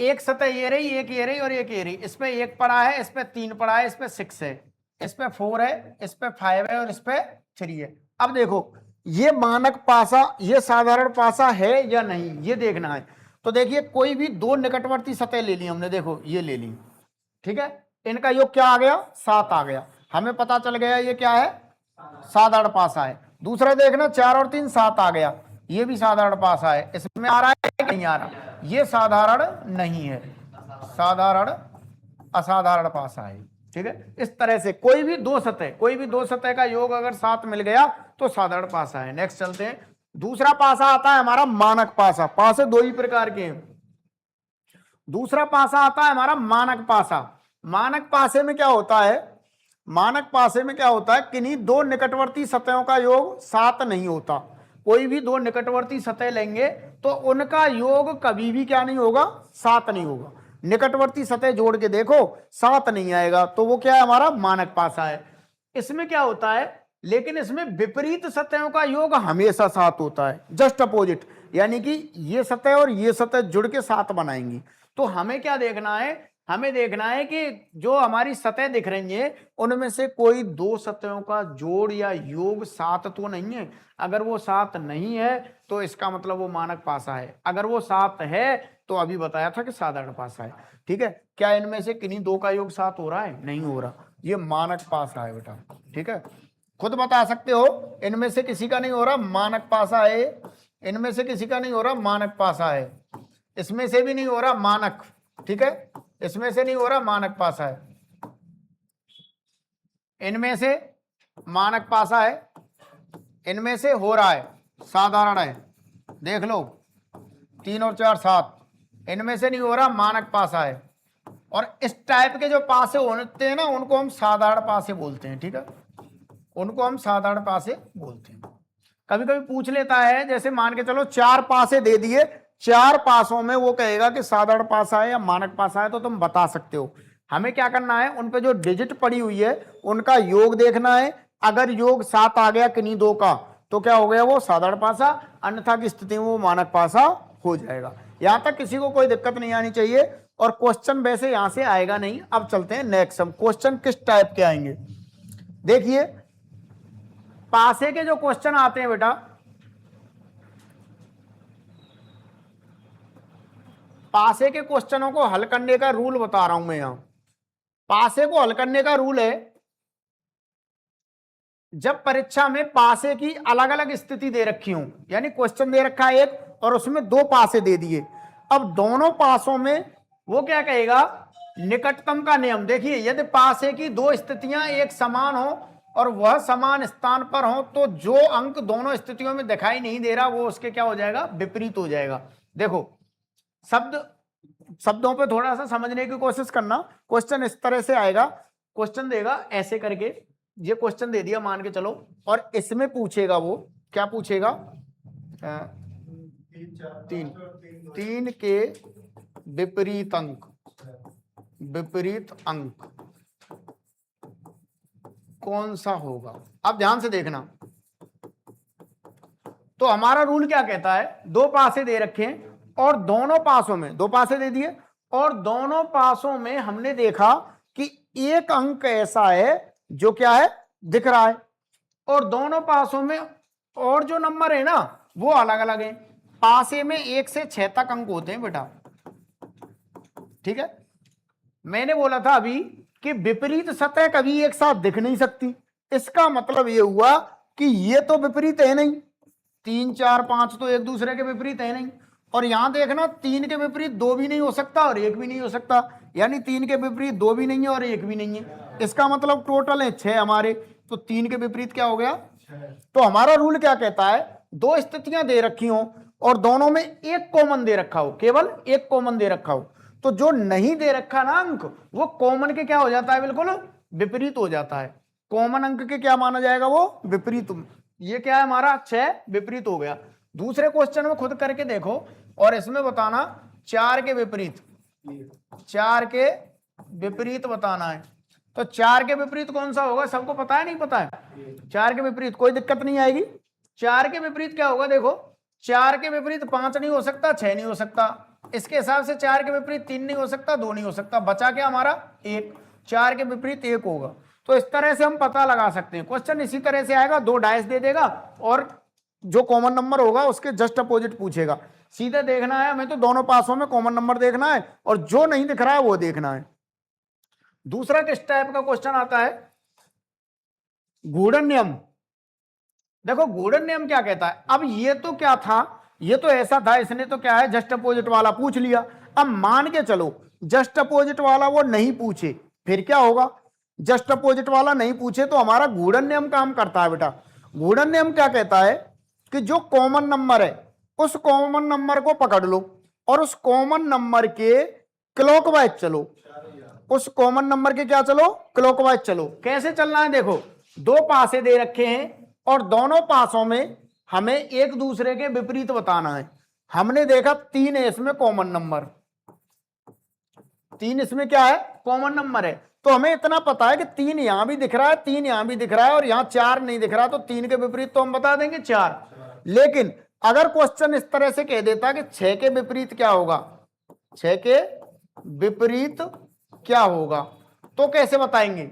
Speaker 1: एक सतह ये रही, एक ये रही और एक ये रही, इसपे 1 पड़ा है, इस पे 3 पड़ा है, इस पे 6 है, इस पे 4 है, इस पे 5 है और इस पे 3 है। अब देखो ये मानक पासा, ये साधारण पासा है या नहीं, ये देखना है। तो देखिए कोई भी दो निकटवर्ती सतह ले ली हमने, देखो ये ले ली, ठीक है, इनका योग क्या आ गया, 7 आ गया, हमें पता चल गया ये क्या है, साधारण पासा है। दूसरा देखना 4 और 3 7 आ गया, ये भी साधारण पासा है। इसमें आ रहा है कि नहीं आ रहा, ये साधारण नहीं है, साधारण असाधारण पासा है, ठीक है। इस तरह से कोई भी दो सतह का योग अगर 7 मिल गया तो साधारण पासा है। नेक्स्ट चलते हैं, दूसरा पासा आता है हमारा मानक पासा। पासे दो ही प्रकार के हैं। दूसरा पासा आता है हमारा मानक पासा। मानक पासे में क्या होता है, मानक पासे में क्या होता है, किन्हीं दो निकटवर्ती सतहों का योग 7 नहीं होता। कोई भी दो निकटवर्ती सतह लेंगे तो उनका योग कभी भी क्या नहीं होगा, 7 नहीं होगा। निकटवर्ती सतह जोड़ के देखो 7 नहीं आएगा, तो वो क्या है, हमारा मानक पासा है। इसमें क्या होता है, लेकिन इसमें विपरीत सतहों का योग हमेशा 7 होता है, जस्ट अपोजिट, यानी कि ये सतह और ये सतह जुड़ के 7 बनाएंगी। तो हमें क्या देखना है, हमें देखना है कि जो हमारी सतह दिख रही है उनमें से कोई दो सतहों का जोड़ या योग 7 तो नहीं है। अगर वो 7 नहीं है तो इसका मतलब वो मानक पासा है, अगर वो 7 है तो अभी बताया था कि साधारण पासा है, ठीक है। क्या इनमें से किन्हीं दो का योग 7 हो रहा है, नहीं हो रहा, ये मानक पासा है बेटा, ठीक है। खुद बता सकते हो इनमें से किसी का नहीं हो रहा, मानक पासा है, इनमें से किसी का नहीं हो रहा, मानक पासा है, इसमें से भी नहीं हो रहा मानक, ठीक है, इसमें से नहीं हो रहा, मानक पासा है, इनमें से मानक पासा है, इनमें से हो रहा है साधारण है, देख लो 3 और 4 7, इनमें से नहीं हो रहा, मानक पासा है। और इस टाइप के जो पासे होते हैं ना उनको हम साधारण पासे बोलते हैं, ठीक है, उनको हम साधारण पासे बोलते हैं। कभी कभी पूछ लेता है, जैसे मान के चलो 4 पासे दे दिए, 4 पासों में वो कहेगा कि साधारण पासा है या मानक पासा है, तो तुम बता सकते हो। हमें क्या करना है, उन पे जो डिजिट पड़ी हुई है उनका योग देखना है। अगर योग 7 आ गया किन्हीं दो का तो क्या हो गया, वो साधारण पासा, अन्यथा की स्थिति में वो मानक पासा हो जाएगा। यहां तक किसी को कोई दिक्कत नहीं आनी चाहिए, और क्वेश्चन वैसे यहां से आएगा नहीं। अब चलते हैं नेक्स्ट, हम क्वेश्चन किस टाइप के आएंगे। देखिए पासे के जो क्वेश्चन आते हैं बेटा, पासे के क्वेश्चनों को हल करने का रूल बता रहा हूं मैं यहां। पासे को हल करने का रूल है, जब परीक्षा में पासे की अलग अलग स्थिति दे रखी हो, यानी क्वेश्चन दे रखा है एक और उसमें दो पासे दे दिए, अब दोनों पासों में वो क्या कहेगा, निकटतम का नियम। देखिए यदि पासे की दो स्थितियां एक समान हो और वह समान स्थान पर हो तो जो अंक दोनों स्थितियों में दिखाई नहीं दे रहा वो उसके क्या हो जाएगा, विपरीत हो जाएगा। देखो शब्दों पे थोड़ा सा समझने की कोशिश करना। क्वेश्चन इस तरह से आएगा, क्वेश्चन देगा ऐसे करके, ये क्वेश्चन दे दिया मान के चलो, और इसमें पूछेगा, वो क्या पूछेगा, 3 के विपरीत अंक, विपरीत अंक कौन सा होगा। अब ध्यान से देखना, तो हमारा रूल क्या कहता है, दो पासे दे रखे हैं और दोनों पासों में, दो पासे दे दिए और दोनों पासों में हमने देखा कि एक अंक ऐसा है जो क्या है, दिख रहा है, और दोनों पासों में और जो नंबर है ना वो अलग अलग है। पासे में 1 से 6 तक अंक होते हैं बेटा, ठीक है। मैंने बोला था अभी कि विपरीत सतह कभी एक साथ दिख नहीं सकती, इसका मतलब ये हुआ कि ये तो विपरीत है नहीं, 3 4 5 तो एक दूसरे के विपरीत है नहीं, और यहां देखना 3 के विपरीत 2 भी नहीं हो सकता और 1 भी नहीं हो सकता, यानी 3 के विपरीत 2 भी नहीं है और 1 भी नहीं है, इसका मतलब टोटल है 6 हमारे। तो 3 के विपरीत क्या हो गया, तो हमारा रूल क्या कहता है, दो स्थितियां दे रखी हो और दोनों में एक कॉमन दे रखा हो, केवल एक कॉमन दे रखा हो, तो जो नहीं दे रखा ना अंक वो कॉमन के क्या हो जाता है, बिल्कुल विपरीत हो जाता है। कॉमन अंक के क्या माना जाएगा, वो विपरीत। ये क्या है हमारा 6 विपरीत हो गया। दूसरे क्वेश्चन में खुद करके देखो और इसमें बताना 4 के विपरीत, 4 के विपरीत बताना है। तो 4 के विपरीत कौन सा होगा, सबको पता है नहीं पता है, 4 के विपरीत कोई दिक्कत नहीं आएगी, 4 के विपरीत क्या होगा, देखो 4 के विपरीत 5 नहीं हो सकता, 6 नहीं हो सकता, इसके हिसाब से 4 के विपरीत 3 नहीं हो सकता, 2 नहीं हो सकता, बचा क्या हमारा 1, 4 के विपरीत 1 होगा। तो इस तरह से हम पता लगा सकते हैं। क्वेश्चन इसी तरह से आएगा, 2 डायस दे देगा और जो कॉमन नंबर होगा उसके जस्ट अपोजिट पूछेगा। सीधे देखना है हमें तो दोनों पासों में कॉमन नंबर देखना है और जो नहीं दिख रहा है वो देखना है। दूसरा किस टाइप का क्वेश्चन आता है, गूढ़न नियम। देखो गूढ़न नियम क्या कहता है, अब ये तो क्या था, ये तो ऐसा था, इसने तो क्या है जस्ट अपोजिट वाला पूछ लिया। अब मान के चलो जस्ट अपोजिट वाला वो नहीं पूछे, फिर क्या होगा, जस्ट अपोजिट वाला नहीं पूछे तो हमारा गूढ़न नियम काम करता है बेटा। गूढ़न नियम क्या कहता है कि जो कॉमन नंबर है उस कॉमन नंबर को पकड़ लो और उस कॉमन नंबर के क्लॉकवाइज चलो, उस कॉमन नंबर के क्या चलो, क्लॉकवाइज चलो। कैसे चलना है, देखो 2 पासे दे रखे हैं और दोनों पासों में हमें एक दूसरे के विपरीत बताना है। हमने देखा 3 है इसमें कॉमन नंबर, 3 इसमें क्या है कॉमन नंबर है, तो हमें इतना पता है कि 3 यहां भी दिख रहा है, 3 यहां भी दिख रहा है और यहां 4 नहीं दिख रहा, तो 3 के विपरीत तो हम बता देंगे 4। लेकिन अगर क्वेश्चन इस तरह से कह देता कि 6 के विपरीत क्या होगा, 6 के विपरीत क्या होगा, तो कैसे बताएंगे।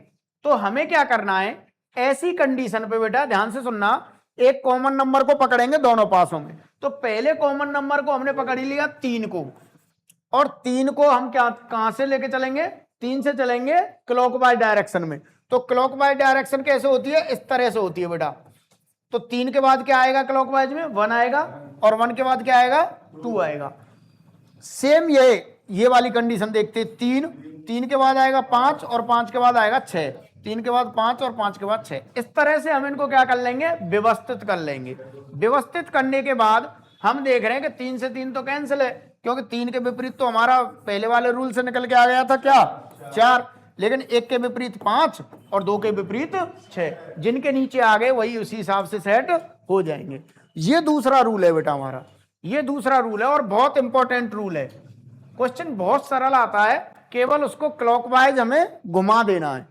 Speaker 1: तो हमें क्या करना है, ऐसी कंडीशन पे बेटा ध्यान से सुनना, एक कॉमन नंबर को पकड़ेंगे दोनों पासों में। तो पहले कॉमन नंबर को हमने पकड़ लिया 3 को, और 3 को हम क्या कहां से लेके चलेंगे, 3 से चलेंगे क्लॉकवाइज डायरेक्शन में। तो क्लॉकवाइज डायरेक्शन कैसे होती है, इस तरह से होती है बेटा। तो 3 के बाद क्या आएगा क्लॉकवाइज में, 1 आएगा, और 1 के बाद क्या आएगा, 2 आएगा। सेम ये वाली कंडीशन देखते हैं, 3 के बाद आएगा 5 और 5 के बाद आएगा 6, 3 के बाद 5 और 5 के बाद 6। इस तरह से हम इनको क्या कर लेंगे, व्यवस्थित कर लेंगे। व्यवस्थित करने के बाद हम देख रहे हैं कि 3 से 3 तो कैंसिल है, क्योंकि 3 के विपरीत तो हमारा पहले वाले रूल से निकल के आ गया था क्या 4, लेकिन 1 के विपरीत 5 और 2 के विपरीत 6, जिनके नीचे आ गए वही उसी हिसाब से सेट हो जाएंगे। ये दूसरा रूल है बेटा हमारा, ये दूसरा रूल है और बहुत इंपॉर्टेंट रूल है। क्वेश्चन बहुत सरल आता है, केवल उसको क्लॉकवाइज हमें घुमा देना है।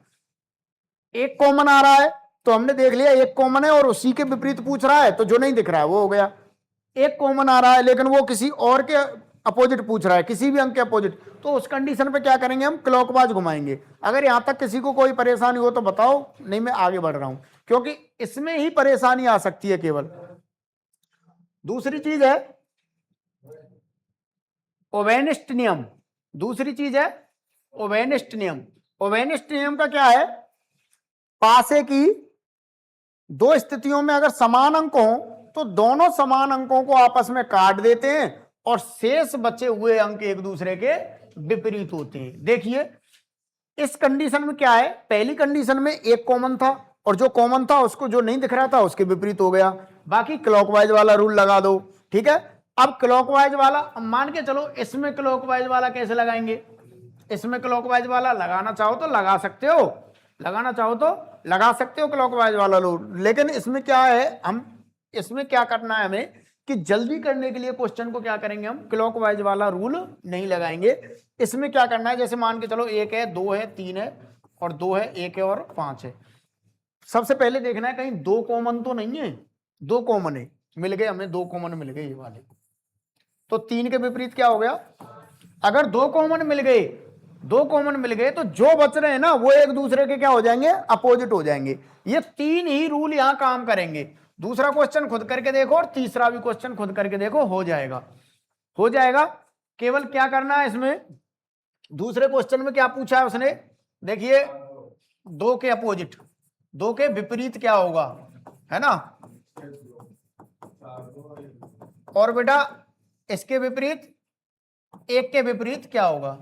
Speaker 1: एक कॉमन आ रहा है तो हमने देख लिया एक कॉमन है और उसी के विपरीत पूछ रहा है, तो जो नहीं दिख रहा है वो हो गया। एक कॉमन आ रहा है लेकिन वो किसी और के अपोजिट पूछ रहा है, किसी भी अंक के अपोजिट, तो उस कंडीशन पे क्या करेंगे, हम क्लॉकवाइज घुमाएंगे। अगर यहां तक किसी को कोई परेशानी हो तो बताओ, नहीं मैं आगे बढ़ रहा हूं, क्योंकि इसमें ही परेशानी आ सकती है केवल। दूसरी चीज है ओवेनिस्ट नियम, दूसरी चीज है ओवेनिस्ट नियम। ओवेनिस्ट नियम का क्या है, पासे की 2 स्थितियों में अगर समान अंक हो तो दोनों समान अंकों को आपस में काट देते हैं और शेष बचे हुए अंक एक दूसरे के विपरीत होते हैं। देखिए इस कंडीशन में क्या है, पहली कंडीशन में एक कॉमन था और जो कॉमन था उसको जो नहीं दिख रहा था उसके विपरीत हो गया। बाकी क्लॉकवाइज वाला रूल लगा दो, ठीक है। अब क्लॉकवाइज वाला मान के चलो, इसमें क्लॉकवाइज वाला कैसे लगाएंगे, इसमें क्लॉकवाइज वाला लगाना चाहो तो लगा सकते हो, लगाना चाहो तो लगा सकते हो क्लॉकवाइज वाला रूल। लेकिन इसमें क्या है, हम इसमें क्या करना है हमें कि जल्दी करने के लिए क्वेश्चन को क्या करेंगे, हम क्लॉकवाइज वाला रूल नहीं लगाएंगे। इसमें क्या करना है, जैसे मान के चलो 1 है, 2 है, 3 है और 2 है, 1 है और 5 है। सबसे पहले देखना है कहीं 2 कॉमन तो नहीं है, 2 कॉमन है, मिल गए हमें 2 कॉमन मिल गए ये वाले। तो 3 के विपरीत क्या हो गया, अगर 2 कॉमन मिल गए, 2 कॉमन मिल गए तो जो बच रहे हैं ना वो एक दूसरे के क्या हो जाएंगे, अपोजिट हो जाएंगे। ये 3 ही रूल यहां काम करेंगे। दूसरा क्वेश्चन खुद करके देखो और तीसरा भी क्वेश्चन खुद करके देखो, हो जाएगा, हो जाएगा। केवल क्या करना है इसमें, दूसरे क्वेश्चन में क्या पूछा है उसने, देखिए 2 के अपोजिट, 2 के विपरीत क्या होगा, है ना, और बेटा इसके विपरीत 1 के विपरीत क्या होगा।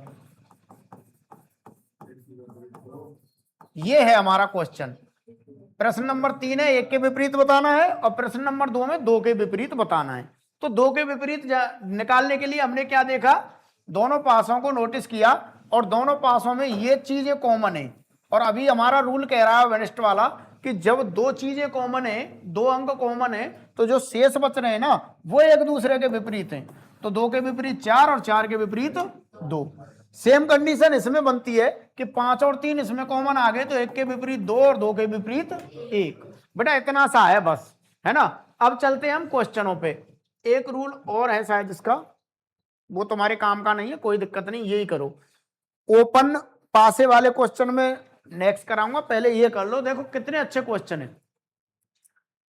Speaker 1: ये है हमारा क्वेश्चन। प्रश्न नंबर 3 है 1 के विपरीत बताना है और प्रश्न नंबर 2 में 2 के विपरीत बताना है। तो 2 के विपरीत निकालने के लिए हमने क्या देखा, दोनों पासों को नोटिस किया और दोनों पासों में ये चीजें कॉमन है। और अभी हमारा रूल कह रहा है वेनिस्ट वाला कि जब 2 चीजें कॉमन है, 2 अंक कॉमन है, तो जो शेष बच रहे हैं ना वो एक दूसरे के विपरीत हैं। तो 2 के विपरीत 4 और 4 के विपरीत 2। सेम कंडीशन इसमें बनती है कि 5 और 3 इसमें कॉमन आ गए तो 1 के विपरीत 2 और 2 के विपरीत 1। बेटा इतना सा है बस, है ना। अब चलते हैं हम क्वेश्चनों पे। एक रूल और है शायद इसका, वो तुम्हारे काम का नहीं है, कोई दिक्कत नहीं, यही करो। ओपन पासे वाले क्वेश्चन में नेक्स्ट कराऊंगा, पहले ये कर लो। देखो कितने अच्छे क्वेश्चन है।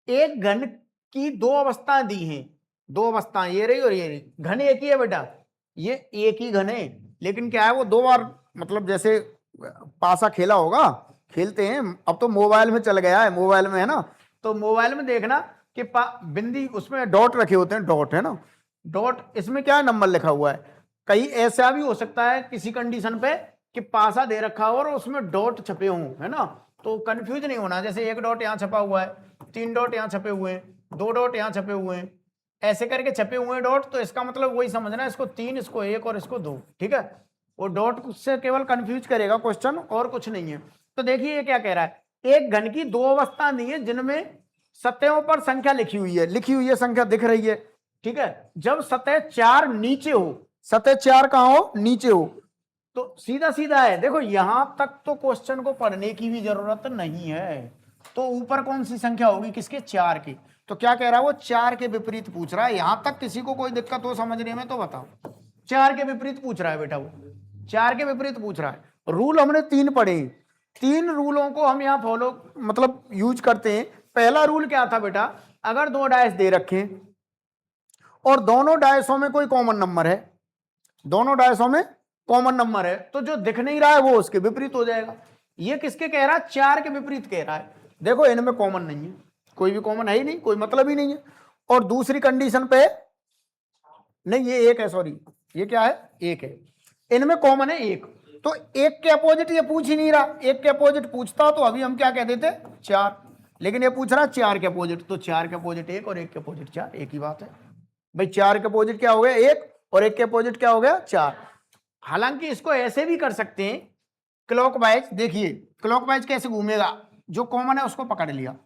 Speaker 1: एक घन की दो अवस्थाएं दी हैं, दो अवस्थाएं ये रही और ये रही। घन एक ही है बेटा, ये एक ही घन है, लेकिन क्या है वो दो बार, मतलब जैसे पासा खेला होगा, खेलते हैं अब तो मोबाइल में चल गया है, मोबाइल में है ना, तो मोबाइल में देखना कि बिंदी उसमें डॉट रखे होते हैं, डॉट है ना, डॉट इसमें क्या है, नंबर लिखा हुआ है। कहीं ऐसा भी हो सकता है किसी कंडीशन पे कि पासा दे रखा हो और उसमें डॉट छपे हों, है ना, तो कंफ्यूज नहीं होना। जैसे एक डॉट यहाँ छपा हुआ है, तीन डॉट यहाँ छपे हुए हैं, दो डॉट यहाँ छपे हुए हैं, ऐसे करके छपे हुए हैं डॉट, तो इसका मतलब वही समझना, इसको तीन, इसको एक और इसको दो, ठीक है। वो डॉट से केवल कंफ्यूज करेगा क्वेश्चन, और कुछ नहीं है। तो देखिए ये क्या कह रहा है, एक घन की दो अवस्था दी है जिनमें सतहों पर संख्या लिखी हुई है, लिखी हुई है संख्या दिख रही है, ठीक है। जब सतह चार नीचे हो, सतह चार कहां हो, नीचे हो, तो सीधा सीधा है। देखो यहां तक तो क्वेश्चन को पढ़ने की भी जरूरत नहीं है, तो ऊपर कौन सी संख्या होगी, किसके, चार की। तो क्या कह रहा है वो, चार के विपरीत पूछ रहा है। यहां तक किसी को कोई दिक्कत हो समझने में तो बताओ। चार के विपरीत पूछ रहा है बेटा, वो चार के विपरीत पूछ रहा है। रूल हमने तीन पढ़े, तीन रूलों को हम यहाँ फॉलो मतलब यूज करते हैं। पहला रूल क्या था बेटा, अगर दो डायस दे रखे और दोनों डायसों में कोई कॉमन नंबर है, दोनों डायसों में कॉमन नंबर है, तो जो दिख नहीं रहा है वो उसके विपरीत हो जाएगा। ये किसके कह रहा है, चार के विपरीत कह रहा है। देखो इनमें कॉमन नहीं है, कोई भी कॉमन है ही नहीं, कोई मतलब ही नहीं है। और दूसरी कंडीशन पे नहीं, ये एक है, सॉरी ये क्या है, एक है, इनमें कॉमन है एक, तो एक के अपोजिट ये पूछ ही नहीं रहा। एक के अपोजिट पूछता तो अभी हम क्या कह देते, चार, लेकिन ये पूछ रहा चार के अपोजिट, तो चार के अपोजिट एक और एक के अपोजिट चार, एक ही बात है भाई। चार के अपोजिट क्या हो गया, एक, और एक के अपोजिट क्या हो गया, चार। हालांकि इसको ऐसे भी कर सकते हैं क्लॉकवाइज। देखिए क्लॉकवाइज कैसे घूमेगा, जो कॉमन है उसको पकड़ लिया,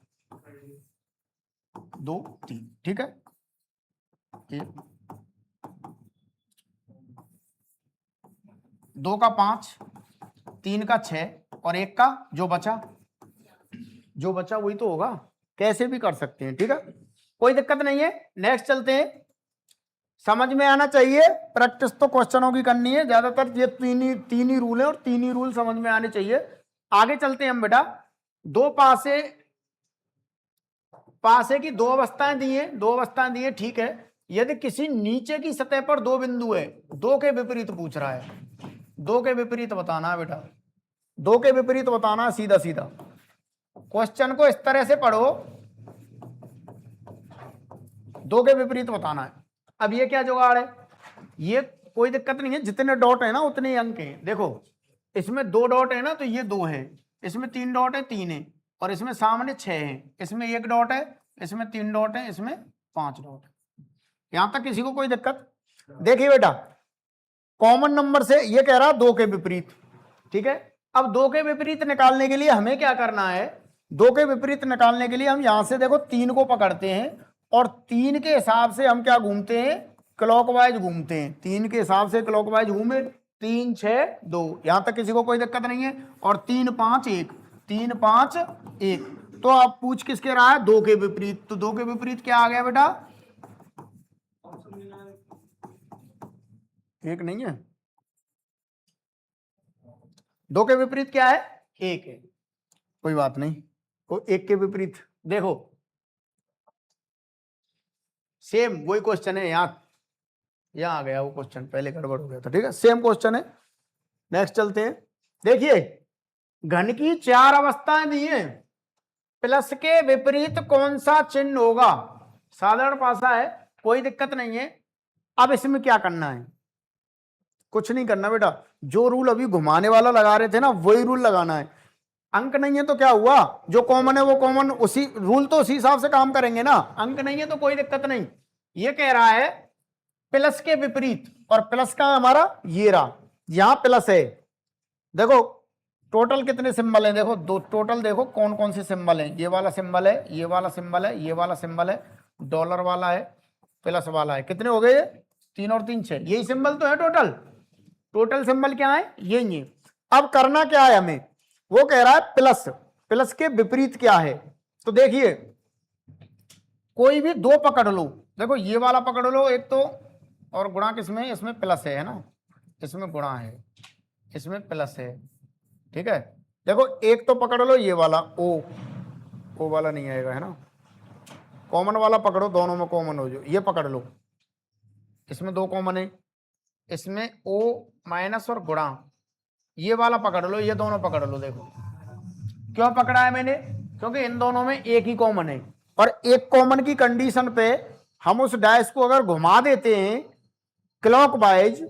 Speaker 1: दो तीन, ठीक है, एक, दो का पांच, तीन का छह, और एक का जो बचा, जो बचा वही तो होगा। कैसे भी कर सकते हैं, ठीक है, कोई दिक्कत नहीं है। नेक्स्ट चलते हैं, समझ में आना चाहिए, प्रैक्टिस तो क्वेश्चनों की करनी है ज्यादातर। ये तीन ही रूल है और तीन ही रूल समझ में आने चाहिए। आगे चलते हैं हम बेटा, दो पासे, पासे की दो अवस्थाएं दी है, दो अवस्थाएं दी है, ठीक है। यदि किसी नीचे की सतह पर दो बिंदु है, दो के विपरीत पूछ रहा है, दो के विपरीत बताना है बेटा, दो के विपरीत बताना है, सीधा सीधा क्वेश्चन को इस तरह से पढ़ो, दो के विपरीत बताना है। अब ये क्या जुगाड़ है, ये कोई दिक्कत नहीं है, जितने डॉट है ना उतने ही अंक हैं। देखो इसमें दो डॉट है ना, तो ये दो है, इसमें तीन डॉट है, तीन है, और इसमें सामने छह है, इसमें एक डॉट है, इसमें तीन डॉट है, इसमें पांच डॉट है। यहां तक किसी को कोई दिक्कत। देखिए बेटा कॉमन नंबर से ये कह रहा दो के विपरीत, ठीक है। अब दो के विपरीत निकालने के लिए हमें क्या करना है, दो के विपरीत निकालने के लिए हम यहां से देखो तीन को पकड़ते हैं, और तीन के हिसाब से हम क्या घूमते हैं, क्लॉकवाइज घूमते हैं। तीन के हिसाब से क्लॉकवाइज घूमे, तीन छह दो, यहां तक किसी को कोई दिक्कत नहीं है। और तीन पांच एक, तीन पांच एक, तो आप पूछ किसके रहा है, दो के विपरीत। तो दो के विपरीत क्या आ गया बेटा, एक नहीं है, दो के विपरीत क्या है, एक है, कोई बात नहीं। तो एक के विपरीत देखो सेम वही क्वेश्चन है, यहां आ गया वो क्वेश्चन, पहले गड़बड़ हो गया था, ठीक है, सेम क्वेश्चन है। नेक्स्ट चलते हैं, देखिए घन की चार अवस्थाएं दी हैं, प्लस के विपरीत कौन सा चिन्ह होगा। साधारण पासा है, कोई दिक्कत नहीं है। अब इसमें क्या करना है, कुछ नहीं करना बेटा, जो रूल अभी घुमाने वाला लगा रहे थे ना वही रूल लगाना है। अंक नहीं है तो क्या हुआ, जो कॉमन है वो कॉमन, उसी रूल तो उसी हिसाब से काम करेंगे ना। अंक नहीं है तो कोई दिक्कत नहीं। ये कह रहा है प्लस के विपरीत, और प्लस का हमारा ये रहा, यहां प्लस है। देखो टोटल कितने सिंबल हैं, देखो दो, टोटल देखो कौन कौन से सिंबल हैं। ये वाला सिंबल है, ये वाला सिंबल है, ये वाला सिंबल है, डॉलर वाला है, प्लस वाला है। कितने हो गए, तीन और तीन छह, यही सिंबल तो है टोटल। टोटल सिंबल क्या है, यही है। अब करना क्या है हमें, वो कह रहा है प्लस, प्लस के विपरीत क्या है। तो देखिए कोई भी दो पकड़ लो, देखो ये वाला पकड़ लो एक तो, और गुणा किसमें, इसमें प्लस है ना, इसमें गुणा है, इसमें प्लस है, ठीक है। देखो एक तो पकड़ लो ये वाला ओ वाला नहीं आएगा है ना, कॉमन वाला पकड़ो, दोनों में कॉमन हो जो, ये पकड़ लो, इसमें दो कॉमन है, इसमें ओ माइनस और गुणा, ये वाला पकड़ लो, ये दोनों पकड़ लो। देखो क्यों पकड़ा है मैंने, क्योंकि इन दोनों में एक ही कॉमन है, और एक कॉमन की कंडीशन पे हम उस डाइस को अगर घुमा देते हैं क्लॉकवाइज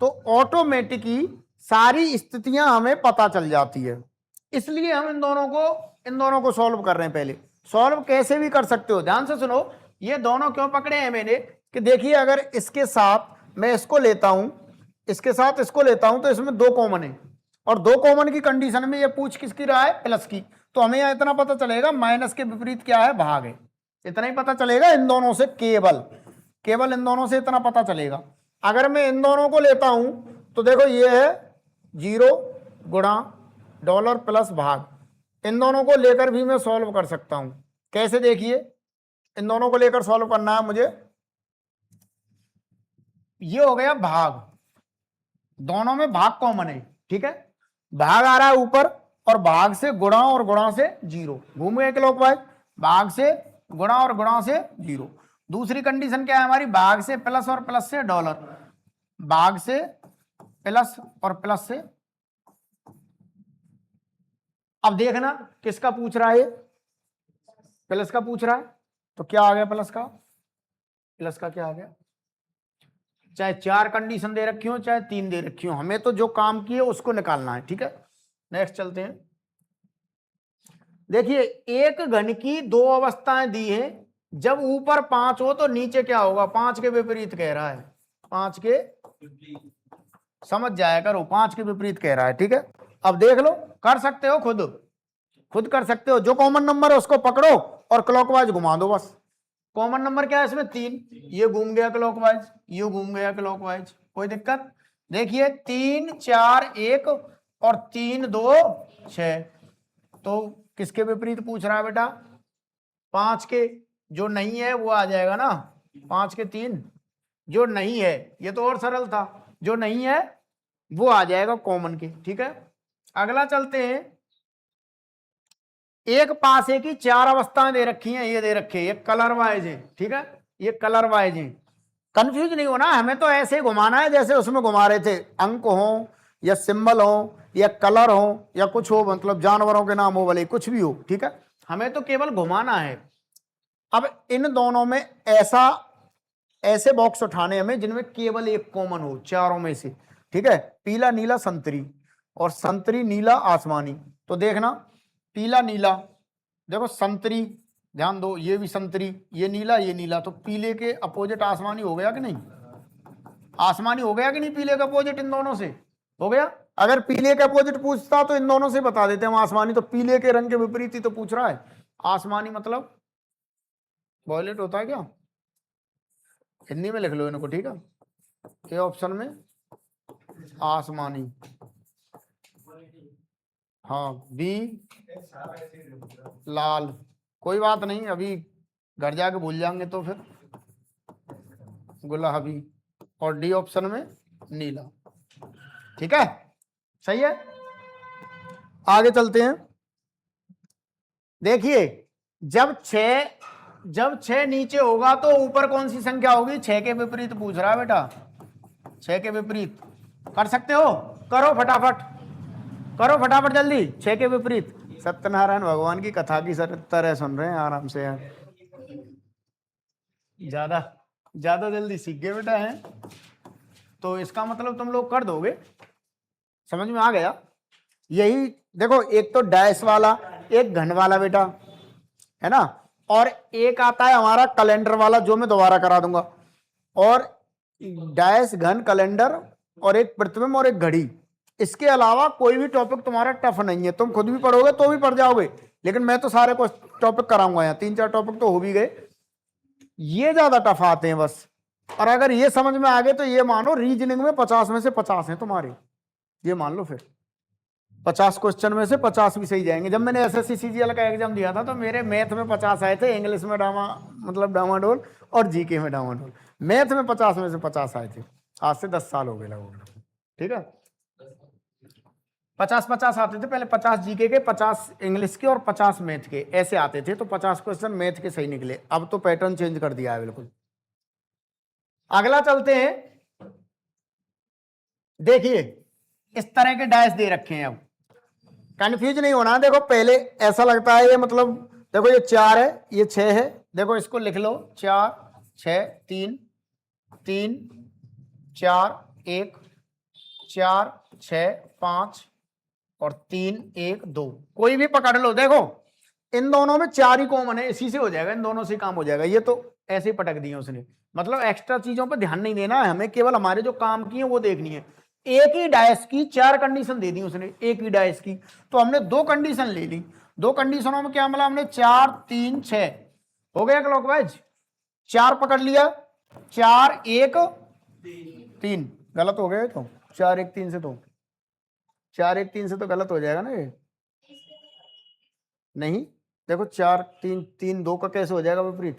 Speaker 1: तो ऑटोमेटिकली सारी स्थितियां हमें पता चल जाती है। इसलिए हम इन दोनों को सॉल्व कर रहे हैं। पहले सॉल्व कैसे भी कर सकते हो, ध्यान से सुनो। ये दोनों क्यों पकड़े हैं मैंने, कि देखिए अगर इसके साथ मैं इसको लेता हूं, इसके साथ इसको लेता हूं, तो इसमें दो कॉमन है, और दो कॉमन की कंडीशन में ये पूछ किसकी रहा है, प्लस की। तो हमें यहां इतना पता चलेगा माइनस के विपरीत क्या है, भाग है, इतना ही पता चलेगा इन दोनों से, केवल इन दोनों से इतना पता चलेगा। अगर मैं इन दोनों को लेता हूं तो देखो ये है 0 गुणा डॉलर प्लस भाग, इन दोनों को लेकर भी मैं सॉल्व कर सकता हूं। कैसे, देखिए इन दोनों को लेकर सॉल्व करना है मुझे। ये हो गया भाग, दोनों में भाग कॉमन है, ठीक है, भाग आ रहा है ऊपर, और भाग से गुणा और गुणा से 0, घूम गए क्लॉकवाइज, भाग से गुणा और गुणा से 0। दूसरी कंडीशन क्या है हमारी, भाग से प्लस और प्लस से डॉलर, भाग से प्लस और प्लस से। अब देखना किसका पूछ रहा है, प्लस का पूछ रहा है, तो क्या आ गया प्लस का क्या आ गया, चाहे 4 कंडीशन दे रखी हो चाहे 3 दे रखी हो, हमें तो जो काम किए उसको निकालना है, ठीक है। नेक्स्ट चलते हैं। देखिए एक घन की 2 अवस्थाएं दी है, जब ऊपर 5 हो तो नीचे क्या होगा, 5 के विपरीत कह रहा है, 5 के, समझ जाया करो, 5 के विपरीत कह रहा है, ठीक है। अब देख लो, कर सकते हो, खुद कर सकते हो, जो कॉमन नंबर है उसको पकड़ो और क्लॉकवाइज घुमा दो बस। कॉमन नंबर क्या है इसमें, 3, ये घूम गया क्लॉकवाइज, ये घूम गया क्लॉकवाइज, कोई दिक्कत। देखिए 3 4 1 और 3 2 6, तो किसके विपरीत पूछ रहा है बेटा, 5 के, जो नहीं है वो आ जाएगा ना, 5 के 3, जो नहीं है, ये तो और सरल था, जो नहीं है वो आ जाएगा कॉमन के, ठीक है। अगला चलते हैं। एक पासे की 4 अवस्थाएं दे रखी हैं, ये दे रखे, ये कलर वाइज है, ठीक है, ये कलर वाइज है। कंफ्यूज नहीं होना, हमें तो ऐसे ही घुमाना है जैसे उसमें घुमा रहे थे, अंक हो या सिंबल हो या कलर हो या कुछ हो, मतलब जानवरों के नाम हो भले कुछ भी हो, ठीक है, हमें तो केवल घुमाना है। अब इन दोनों में ऐसे बॉक्स उठाने हमें जिनमें केवल एक कॉमन हो, चारों में से, ठीक है। पीला नीला संतरी, और संतरी नीला आसमानी। तो देखना पीला नीला, देखो संतरी, ध्यान दो, ये भी संतरी, ये नीला, तो पीले के अपोजिट आसमानी हो गया कि नहीं, आसमानी हो गया कि नहीं, पीले का अपोजिट इन दोनों से हो गया। अगर पीले के अपोजिट पूछता तो इन दोनों से बता देते हम आसमानी, तो पीले के रंग के विपरीत ही तो पूछ रहा है, आसमानी मतलब वॉयलेट होता है क्या, हिंदी में लिख लो इनको, ठीक है। ए ऑप्शन में आसमानी, हाँ, बी लाल, कोई बात नहीं, अभी घर जाके भूल जाएंगे तो फिर गुलाबी, और डी ऑप्शन में नीला, ठीक है, सही है। आगे चलते हैं। देखिए जब 6 नीचे होगा तो ऊपर कौन सी संख्या होगी, 6 के विपरीत पूछ रहा है बेटा, 6 के विपरीत कर सकते हो, करो फटाफट जल्दी, 6 के विपरीत। सत्यनारायण भगवान की कथा की तरह सुन रहे हैं आराम से यार, ज्यादा जल्दी सीख गए बेटा है, तो इसका मतलब तुम लोग कर दोगे, समझ में आ गया। यही देखो, एक तो डैश वाला, एक घन वाला बेटा, है ना, और एक आता है हमारा कैलेंडर वाला, जो मैं दोबारा करा दूंगा, और डैश घन कैलेंडर, और एक प्रतिबिंब और एक घड़ी। इसके अलावा कोई भी टॉपिक तुम्हारा टफ नहीं है, तुम खुद भी पढ़ोगे तो भी पढ़ जाओगे, लेकिन मैं तो सारे को टॉपिक कराऊंगा, यहाँ 3-4 टॉपिक तो हो भी गए, ये ज्यादा टफ आते हैं बस। और अगर ये समझ में आ गए तो ये मानो रीजनिंग में 50 में से 50 हैं तुम्हारे, ये मान लो फिर, 50 क्वेश्चन में से 50 भी सही जाएंगे। जब मैंने एसएससी सीजीएल का एग्जाम दिया था तो मेरे मैथ में 50 आए थे, इंग्लिश में डामाडोल और जीके में डामाडोल। मैथ में 50 में से 50 आए थे। आज से 10 साल हो गए लगभग। ठीक है, 50-50 आते थे पहले, 50 जीके के, 50 इंग्लिश के और 50 मैथ के, ऐसे आते थे। तो 50 क्वेश्चन मैथ के सही निकले। अब तो पैटर्न चेंज कर दिया है बिल्कुल। अगला चलते हैं। देखिए इस तरह के डायस दे रखे हैं। अब कंफ्यूज नहीं होना। देखो पहले ऐसा लगता है ये, मतलब देखो ये 4 है, ये 6 है। देखो इसको लिख लो 4 6 3 3 4 1 4 6 5 और 3 1 2, कोई भी पकड़ लो। देखो इन दोनों में 4 ही कॉमन है, इसी से हो जाएगा, इन दोनों से काम हो जाएगा। ये तो ऐसे ही पटक दिए उसने, मतलब एक्स्ट्रा चीजों पर ध्यान नहीं देना है हमें, केवल हमारे जो काम की है वो देखनी है। एक ही डायस की 4 कंडीशन दे दी उसने, एक ही डायस की। तो हमने 2 कंडीशन ले ली। 2 कंडीशनों में क्या मिला हमने, 4 3 6 हो गया क्लॉकवाइज। 4 पकड़ लिया, 4 1 3 गलत हो गया तो 4 1 3 से, तो 4 1 3 से तो गलत हो जाएगा ना ये। नहीं देखो 4 3 3 2 का कैसे हो जाएगा विपरीत,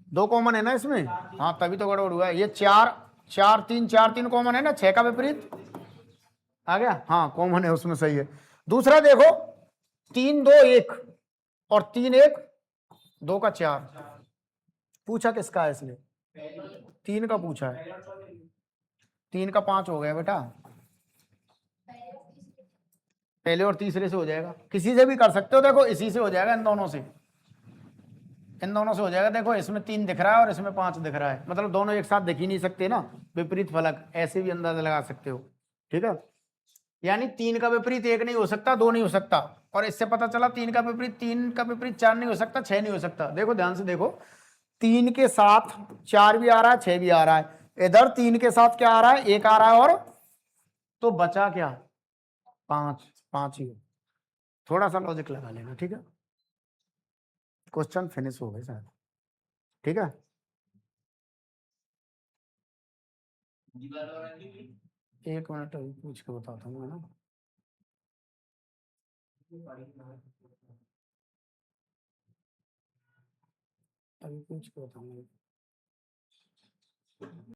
Speaker 1: 2 कॉमन है ना इसमें। हाँ तभी तो गड़बड़ हुआ है। ये 4 4 3 कॉमन है ना, 6 का विपरीत आ गया। हाँ कॉमन है उसमें, सही है। दूसरा देखो 3 2 1 और 3 1 2 का 4। पूछा किसका है इसने, 3 का पूछा है। 3 का 5 हो गया बेटा, पहले और तीसरे से हो जाएगा, किसी से भी कर सकते हो। देखो इसी से हो जाएगा, इन दोनों से, इन दोनों से हो जाएगा। देखो इसमें 3 दिख रहा है और इसमें 5 दिख रहा है, मतलब दोनों एक साथ दिख ही नहीं सकते ना, विपरीत फलक, ऐसे भी अंदाजा लगा सकते हो। ठीक है, यानी 3 का विपरीत 1 नहीं हो सकता, 2 नहीं हो सकता। और इससे पता चला 3 का विपरीत 4 नहीं हो सकता, 6 नहीं हो सकता। देखो ध्यान से देखो, 3 के साथ 4 भी आ रहा है, 6 भी आ रहा है। इधर 3 के साथ क्या आ रहा है, 1 आ रहा है, और तो बचा क्या, 5 5 ही। थोड़ा सा लॉजिक लगा लेना। ठीक है, क्वेश्चन फिनिश हो गए शायद। ठीक है, एक मिनट अभी पूछ के बताता हूँ ना। अभी पूछ के बताऊंगा।